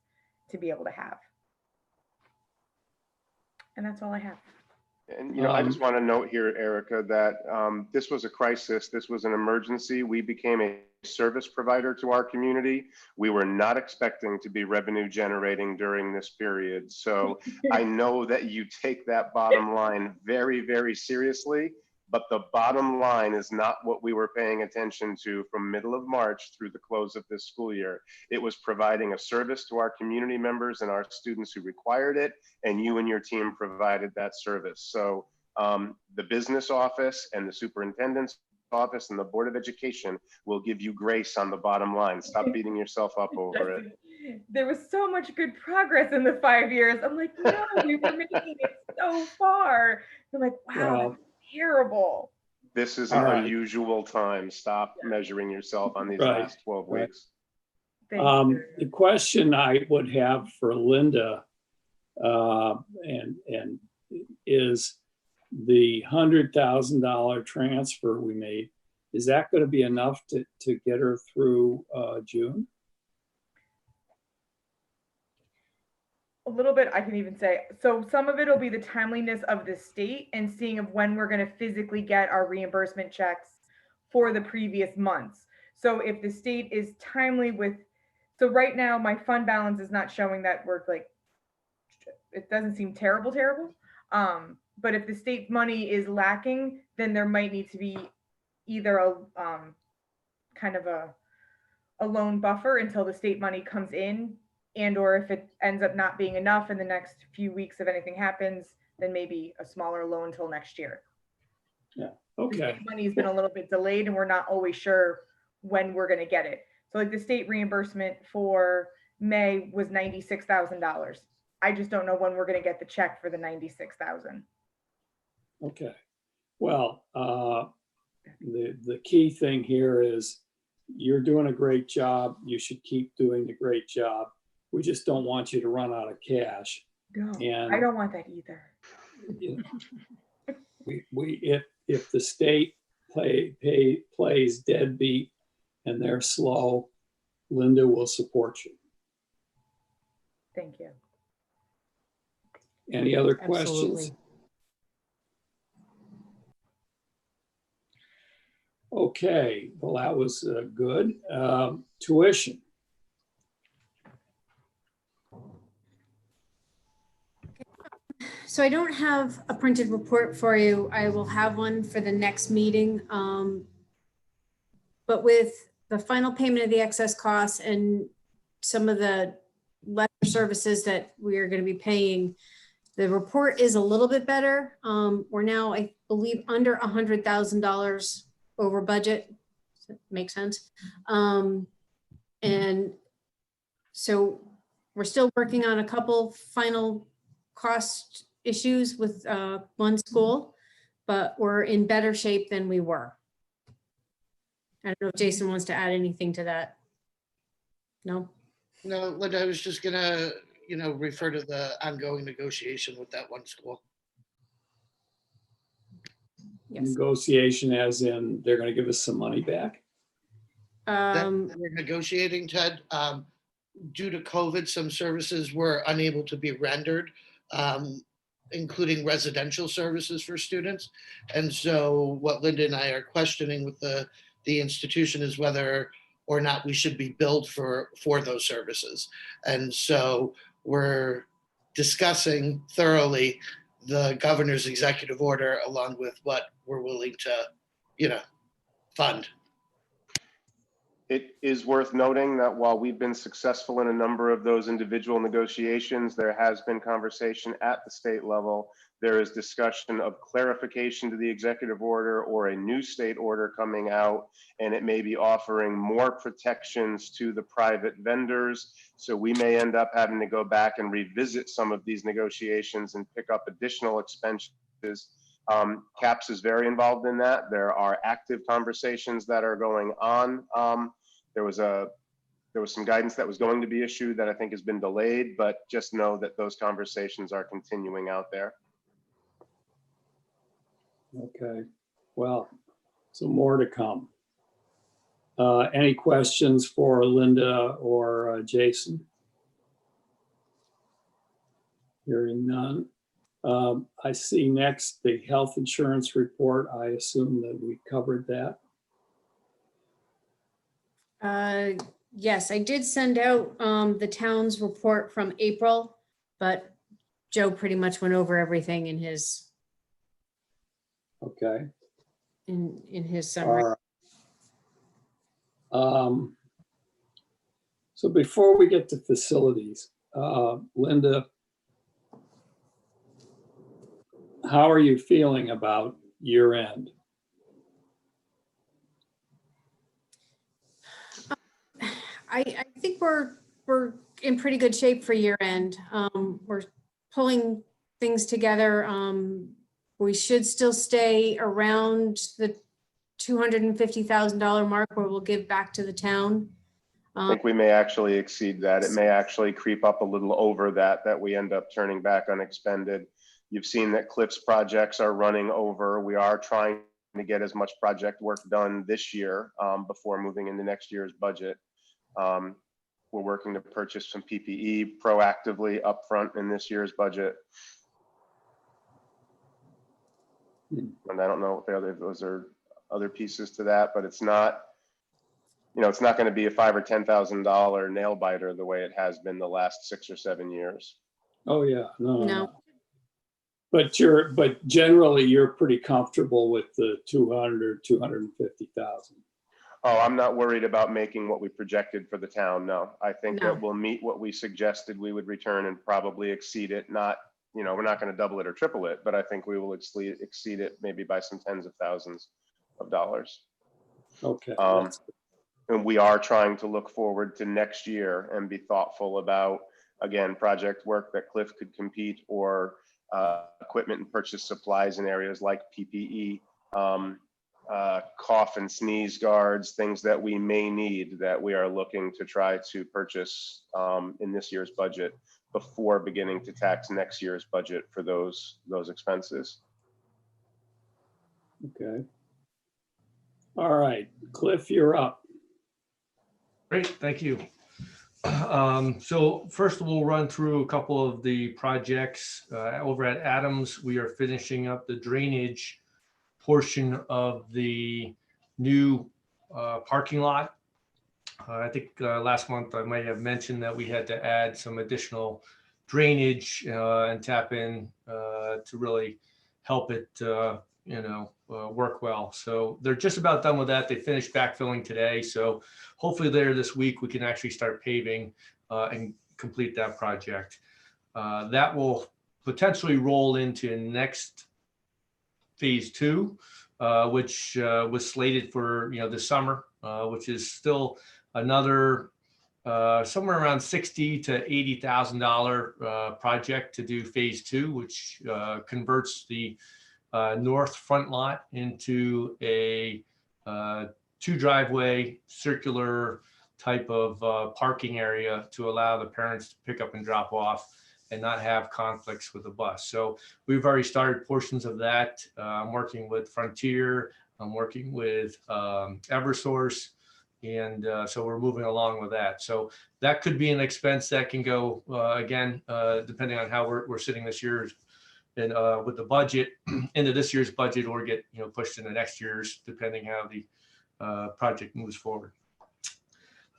to be able to have. And that's all I have. And, I just want to note here, Erica, that this was a crisis. This was an emergency. We became a service provider to our community. We were not expecting to be revenue generating during this period. So I know that you take that bottom line very, very seriously, but the bottom line is not what we were paying attention to from middle of March through the close of this school year. It was providing a service to our community members and our students who required it, and you and your team provided that service. So the business office and the superintendent's office and the Board of Education will give you grace on the bottom line. Stop beating yourself up over it. There was so much good progress in the 5 years. I'm like, no, we were making it so far. I'm like, wow, that's terrible. This is an All right. unusual time. Stop measuring yourself on these Right. last 12 weeks. The question I would have for Linda and is the $100,000 transfer we made, is that going to be enough to get her through June? A little bit, I can even say. So some of it will be the timeliness of the state and seeing of when we're going to physically get our reimbursement checks for the previous months. So if the state is timely with, so right now my fund balance is not showing that we're like, it doesn't seem terrible. But if the state money is lacking, then there might need to be either a kind of a loan buffer until the state money comes in, and or if it ends up not being enough in the next few weeks, if anything happens, then maybe a smaller loan till next year. Yeah. Okay, Money's been a little bit delayed and we're not always sure when we're gonna get it. So like the state reimbursement for May was $96,000. I just don't know when we're gonna get the check for the 96,000. okay. Well, the key thing here is you're doing a great job. You should keep doing the great job. We just don't want you to run out of cash. No, And I don't want that either. you know, if the state plays deadbeat and they're slow, Linda will support you. Thank you. Any other questions? Absolutely. Okay, well, that was good. Tuition. So I don't have a printed report for you. I will have one for the next meeting. But with the final payment of the excess costs and some of the lesser services that we are going to be paying, the report is a little bit better. We're now, I believe, under $100,000 over budget. Does that make sense? And so we're still working on a couple final cost issues with one school, but we're in better shape than we were. I don't know if Jason wants to add anything to that. No? No, Linda, I was just gonna, refer to the ongoing negotiation with that one school. Yes. Negotiation as in they're going to give us some money back? That we're negotiating, Ted. Due to COVID, some services were unable to be rendered, including residential services for students. And so what Linda and I are questioning with the institution is whether or not we should be billed for those services. And so we're discussing thoroughly the governor's executive order along with what we're willing to, fund. It is worth noting that while we've been successful in a number of those individual negotiations, there has been conversation at the state level. There is discussion of clarification to the executive order or a new state order coming out, and it may be offering more protections to the private vendors. So we may end up having to go back and revisit some of these negotiations and pick up additional expenses. CAPS is very involved in that. There are active conversations that are going on. There was some guidance that was going to be issued that I think has been delayed, but just know that those conversations are continuing out there. Okay, well, so more to come. Any questions for Linda or Jason? Hearing none. I see next the health insurance report. I assume that we covered that. Yes, I did send out the town's report from April, but Joe pretty much went over everything in his Okay. in his summary. All right. So before we get to facilities, Linda, how are you feeling about year end? I think we're in pretty good shape for year end. We're pulling things together. We should still stay around the $250,000 mark where we'll give back to the town. I think we may actually exceed that. It may actually creep up a little over that we end up turning back unexpended. You've seen that Cliff's projects are running over. We are trying to get as much project work done this year before moving into next year's budget. We're working to purchase some PPE proactively upfront in this year's budget. And I don't know if those are other pieces to that, but it's not, it's not going to be a $5,000 or $10,000 nail biter the way it has been the last 6 or 7 years. Oh yeah, no. No. But generally you're pretty comfortable with the 200, 250,000. Oh, I'm not worried about making what we projected for the town. No, I think No. that we'll meet what we suggested we would return and probably exceed it, not we're not going to double it or triple it, but I think we will exceed it maybe by some tens of thousands of dollars. Okay. And we are trying to look forward to next year and be thoughtful about, again, project work that Cliff could compete, or equipment and purchase supplies in areas like PPE, cough and sneeze guards, things that we may need that we are looking to try to purchase in this year's budget before beginning to tax next year's budget for those expenses. Okay. All right, Cliff, you're up. Great, thank you. So first we'll run through a couple of the projects. Over at Adams, we are finishing up the drainage portion of the new parking lot. I think last month I might have mentioned that we had to add some additional drainage and tap in to really help it work well. So they're just about done with that. They finished backfilling today. So hopefully later this week, we can actually start paving and complete that project. That will potentially roll into next phase 2, which was slated for this summer, which is still another somewhere around $60,000 to $80,000 project to do phase 2, which converts the north front lot into a 2-driveway circular type of parking area to allow the parents to pick up and drop off and not have conflicts with the bus. So we've already started portions of that. I'm working with Frontier, I'm working with Eversource, and so we're moving along with that. So that could be an expense that can go again, depending on how we're sitting this year, and with the budget into this year's budget, or get pushed into next year's, depending how the project moves forward.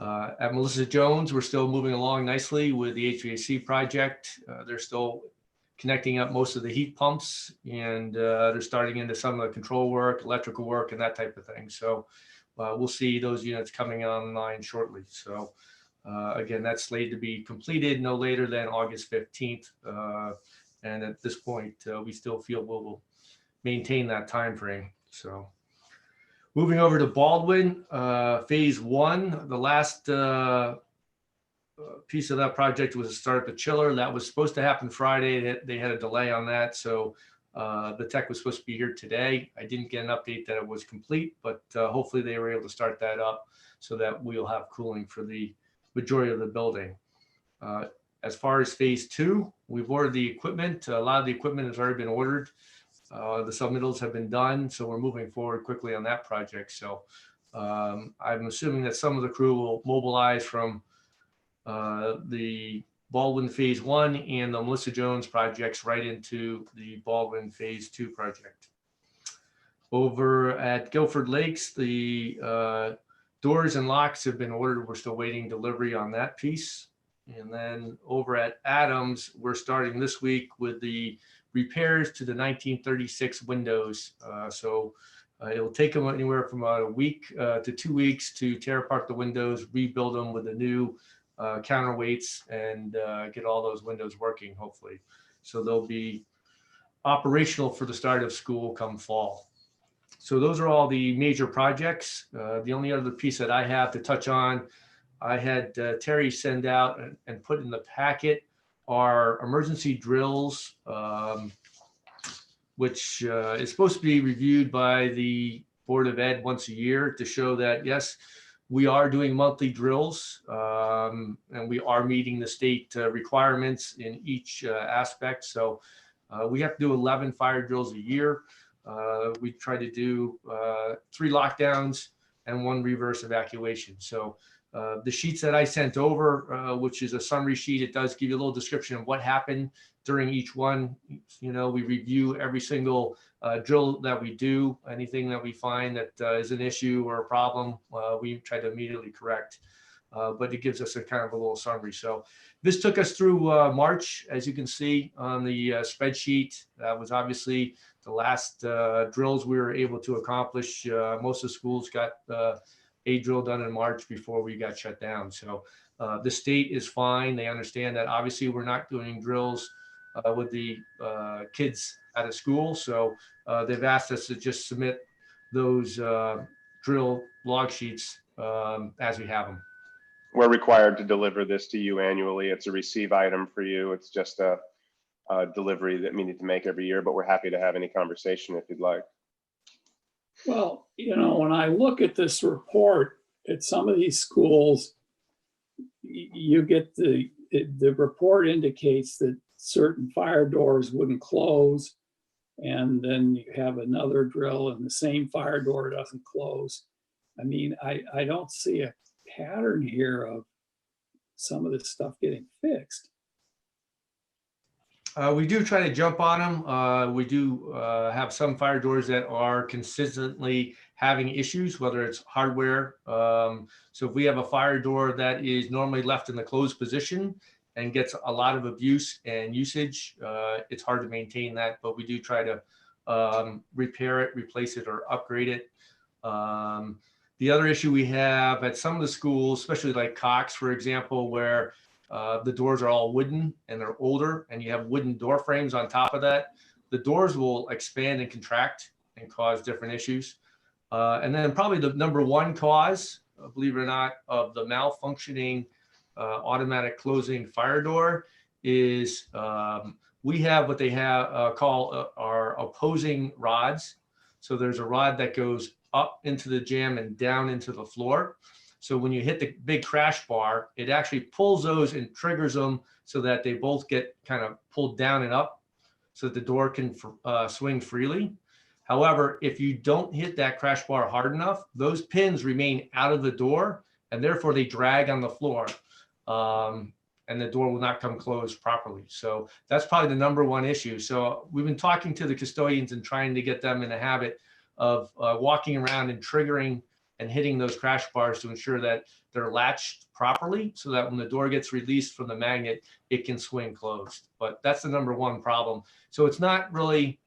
At Melissa Jones, we're still moving along nicely with the HVAC project. They're still connecting up most of the heat pumps, and they're starting into some of the control work, electrical work, and that type of thing. So we'll see those units coming online shortly. So again, that's slated to be completed no later than August 15th. And at this point, we still feel we'll maintain that time frame. So moving over to Baldwin, phase 1, the last piece of that project was to start the chiller. That was supposed to happen Friday. They had a delay on that. So the tech was supposed to be here today. I didn't get an update that it was complete, but hopefully they were able to start that up so that we'll have cooling for the majority of the building. As far as phase 2, we've ordered the equipment. A lot of the equipment has already been ordered. The submittals have been done, so we're moving forward quickly on that project. So I'm assuming that some of the crew will mobilize from the Baldwin phase 1 and the Melissa Jones projects right into the Baldwin phase 2 project. Over at Guilford Lakes, the doors and locks have been ordered. We're still waiting delivery on that piece. And then over at Adams, we're starting this week with the repairs to the 1936 windows. So it will take them anywhere from about a week to 2 weeks to tear apart the windows, rebuild them with the new counterweights, and get all those windows working, hopefully. So they'll be operational for the start of school come fall. So those are all the major projects. The only other piece that I have to touch on, I had Terry send out and put in the packet our emergency drills, which is supposed to be reviewed by the Board of Ed once a year to show that, yes, we are doing monthly drills, and we are meeting the state requirements in each aspect. So we have to do 11 fire drills a year. We try to do 3 lockdowns and 1 reverse evacuation. So the sheets that I sent over, which is a summary sheet, it does give you a little description of what happened during each one. We review every single drill that we do. Anything that we find that is an issue or a problem, we try to immediately correct. But it gives us a kind of a little summary. So this took us through March, as you can see on the spreadsheet. That was obviously the last drills we were able to accomplish. Most of the schools got a drill done in March before we got shut down. So the state is fine. They understand that obviously we're not doing drills with the kids out of school. So they've asked us to just submit those drill log sheets as we have them. We're required to deliver this to you annually. It's a receive item for you. It's just a delivery that we need to make every year, but we're happy to have any conversation if you'd like. Well, when I look at this report at some of these schools, you get the report indicates that certain fire doors wouldn't close. And then you have another drill and the same fire door doesn't close. I mean, I don't see a pattern here of some of this stuff getting fixed. We do try to jump on them. We do have some fire doors that are consistently having issues, whether it's hardware. So if we have a fire door that is normally left in the closed position and gets a lot of abuse and usage, it's hard to maintain that, but we do try to repair it, replace it, or upgrade it. The other issue we have at some of the schools, especially like Cox, for example, where the doors are all wooden and they're older and you have wooden door frames on top of that, the doors will expand and contract and cause different issues. And then probably the number one cause, believe it or not, of the malfunctioning automatic closing fire door is we have what they have call our opposing rods. So there's a rod that goes up into the jamb and down into the floor. So when you hit the big crash bar, it actually pulls those and triggers them so that they both get kind of pulled down and up so that the door can swing freely. However, if you don't hit that crash bar hard enough, those pins remain out of the door and therefore they drag on the floor and the door will not come closed properly. So that's probably the number one issue. So we've been talking to the custodians and trying to get them in the habit of walking around and triggering and hitting those crash bars to ensure that they're latched properly so that when the door gets released from the magnet, it can swing closed. But that's the number one problem. So it's not really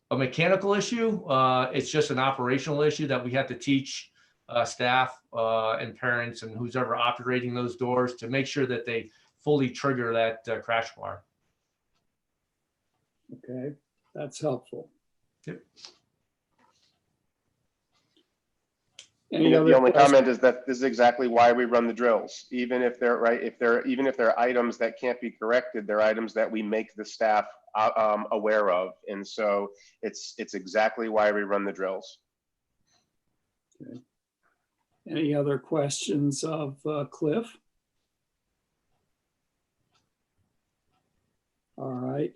a mechanical issue. It's just an operational issue that we have to teach staff and parents and who's ever operating those doors to make sure that they fully trigger that crash bar. Okay, that's helpful. Yep. Any The other only questions? comment is that this is exactly why we run the drills. Even if they're right, even if they're items that can't be corrected, they're items that we make the staff aware of. And so it's exactly why we run the drills. Okay. Any other questions of Cliff? All right.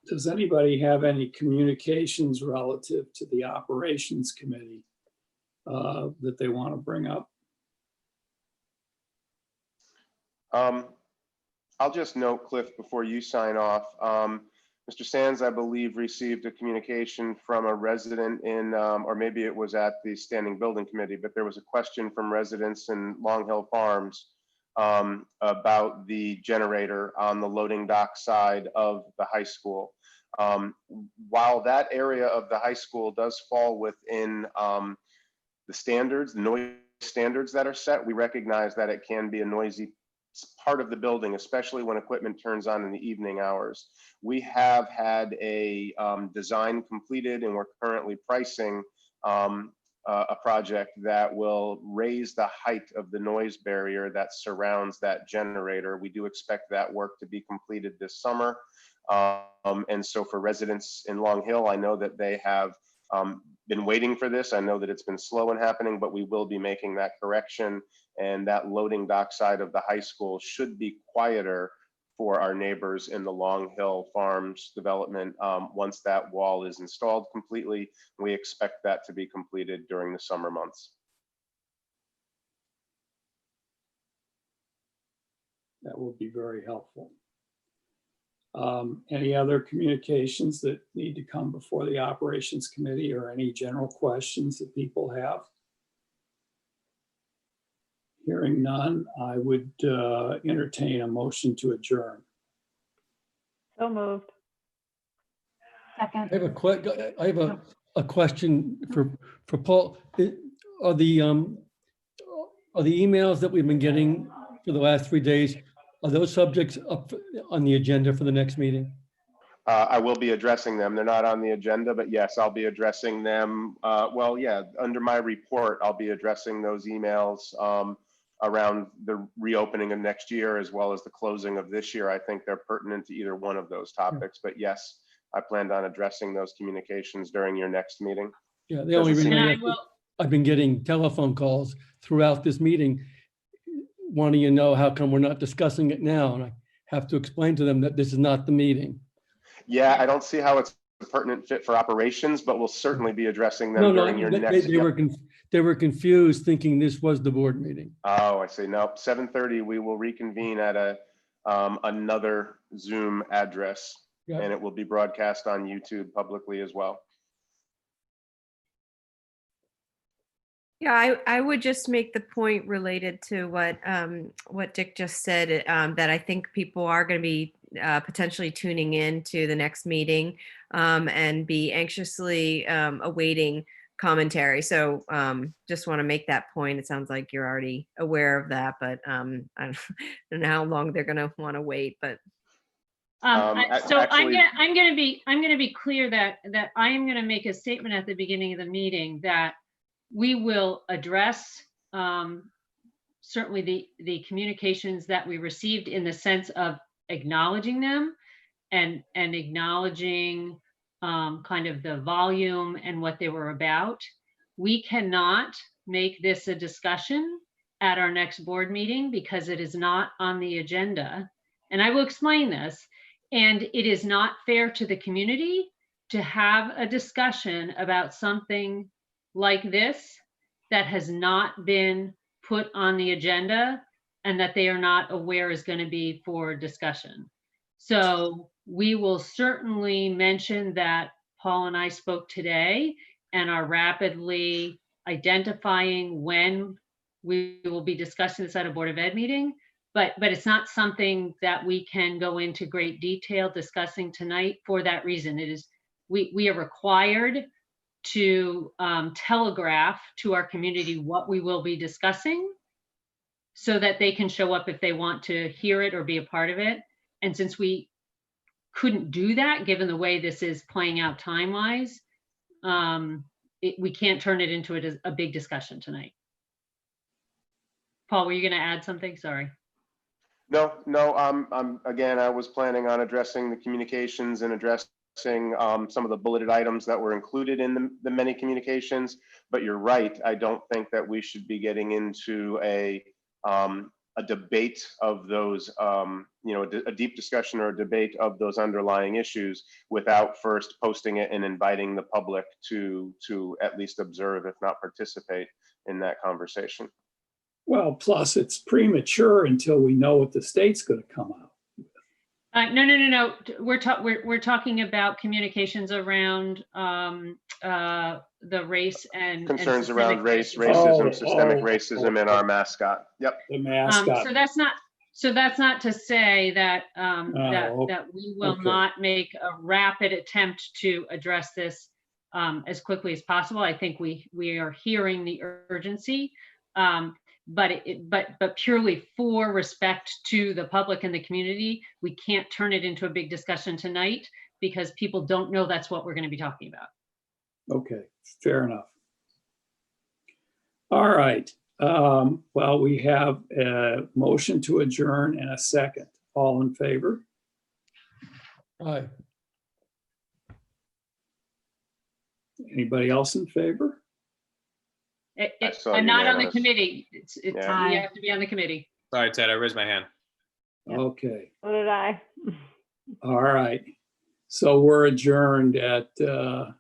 Does anybody have any communications relative to the operations committee that they want to bring up? I'll just note, Cliff, before you sign off, Mr. Sands, I believe, received a communication from a resident in, or maybe it was at the Standing Building Committee, but there was a question from residents in Long Hill Farms about the generator on the loading dock side of the high school. While that area of the high school does fall within the standards, the noise standards that are set, we recognize that it can be a noisy part of the building, especially when equipment turns on in the evening hours. We have had a design completed and we're currently pricing a project that will raise the height of the noise barrier that surrounds that generator. We do expect that work to be completed this summer. And so for residents in Long Hill, I know that they have been waiting for this. I know that it's been slow in happening, but we will be making that correction. And that loading dock side of the high school should be quieter for our neighbors in the Long Hill Farms development. Once that wall is installed completely, we expect that to be completed during the summer months. That will be very helpful. Any other communications that need to come before the operations committee or any general questions that people have? Hearing none, I would entertain a motion to adjourn. So moved. Second. I have a question for Paul. Are the emails that we've been getting for the last 3 days, Are those subjects up on the agenda for the next meeting? I will be addressing them. They're not on the agenda, but yes, I'll be addressing them. Well, yeah, under my report, I'll be addressing those emails around the reopening of next year as well as the closing of this year. I think they're pertinent to either one of those topics, but yes, I planned on addressing those communications during your next meeting. Yeah, the only Doesn't reason seem- And I will, I've been getting telephone calls throughout this meeting wanting to know how come we're not discussing it now? And I have to explain to them that this is not the meeting. Yeah, I don't see how it's a pertinent fit for operations, but we'll certainly be addressing them No, during your next. they were confused thinking this was the board meeting. Oh, I see. No, 7:30, we will reconvene at another Zoom address, Yeah. and it will be broadcast on YouTube publicly as well. Yeah, I would just make the point related to what Dick just said, that I think people are going to be potentially tuning in to the next meeting and be anxiously awaiting commentary. So just want to make that point. It sounds like you're already aware of that, but I don't know how long they're going to want to wait. But so actually- I'm going to be clear that I am going to make a statement at the beginning of the meeting that we will address certainly the communications that we received in the sense of acknowledging them and acknowledging kind of the volume and what they were about. We cannot make this a discussion at our next board meeting because it is not on the agenda. And I will explain this. And it is not fair to the community to have a discussion about something like this that has not been put on the agenda and that they are not aware is going to be for discussion. So we will certainly mention that Paul and I spoke today and are rapidly identifying when we will be discussing this at a Board of Ed meeting, but it's not something that we can go into great detail discussing tonight for that reason. It is, we are required to telegraph to our community what we will be discussing so that they can show up if they want to hear it or be a part of it. And since we couldn't do that, given the way this is playing out time-wise, we can't turn it into a big discussion tonight. Paul, were you going to add something? Sorry. No, again, I was planning on addressing the communications and addressing some of the bulleted items that were included in the many communications, but you're right. I don't think that we should be getting into a debate of those, a deep discussion or a debate of those underlying issues without first posting it and inviting the public to at least observe, if not participate in that conversation. Well, plus it's premature until we know what the state's going to come out. No. We're talking about communications around the race and Concerns systemic around race, racism. racism, systemic racism, and our mascot. Yep. The mascot. So that's not to say that Oh, that we will okay. not make a rapid attempt to address this as quickly as possible. I think we are hearing the urgency, but purely for respect to the public and the community, we can't turn it into a big discussion tonight because people don't know that's what we're going to be talking about. Okay, fair enough. All right. Well, we have a motion to adjourn and a second. All in favor? Aye. Anybody else in favor? I saw I'm not on the unanimous. committee. Yeah. You have to be on the committee. Sorry, Ted, I raised my hand. Okay, So did I. all right. So we're adjourned at 7:09.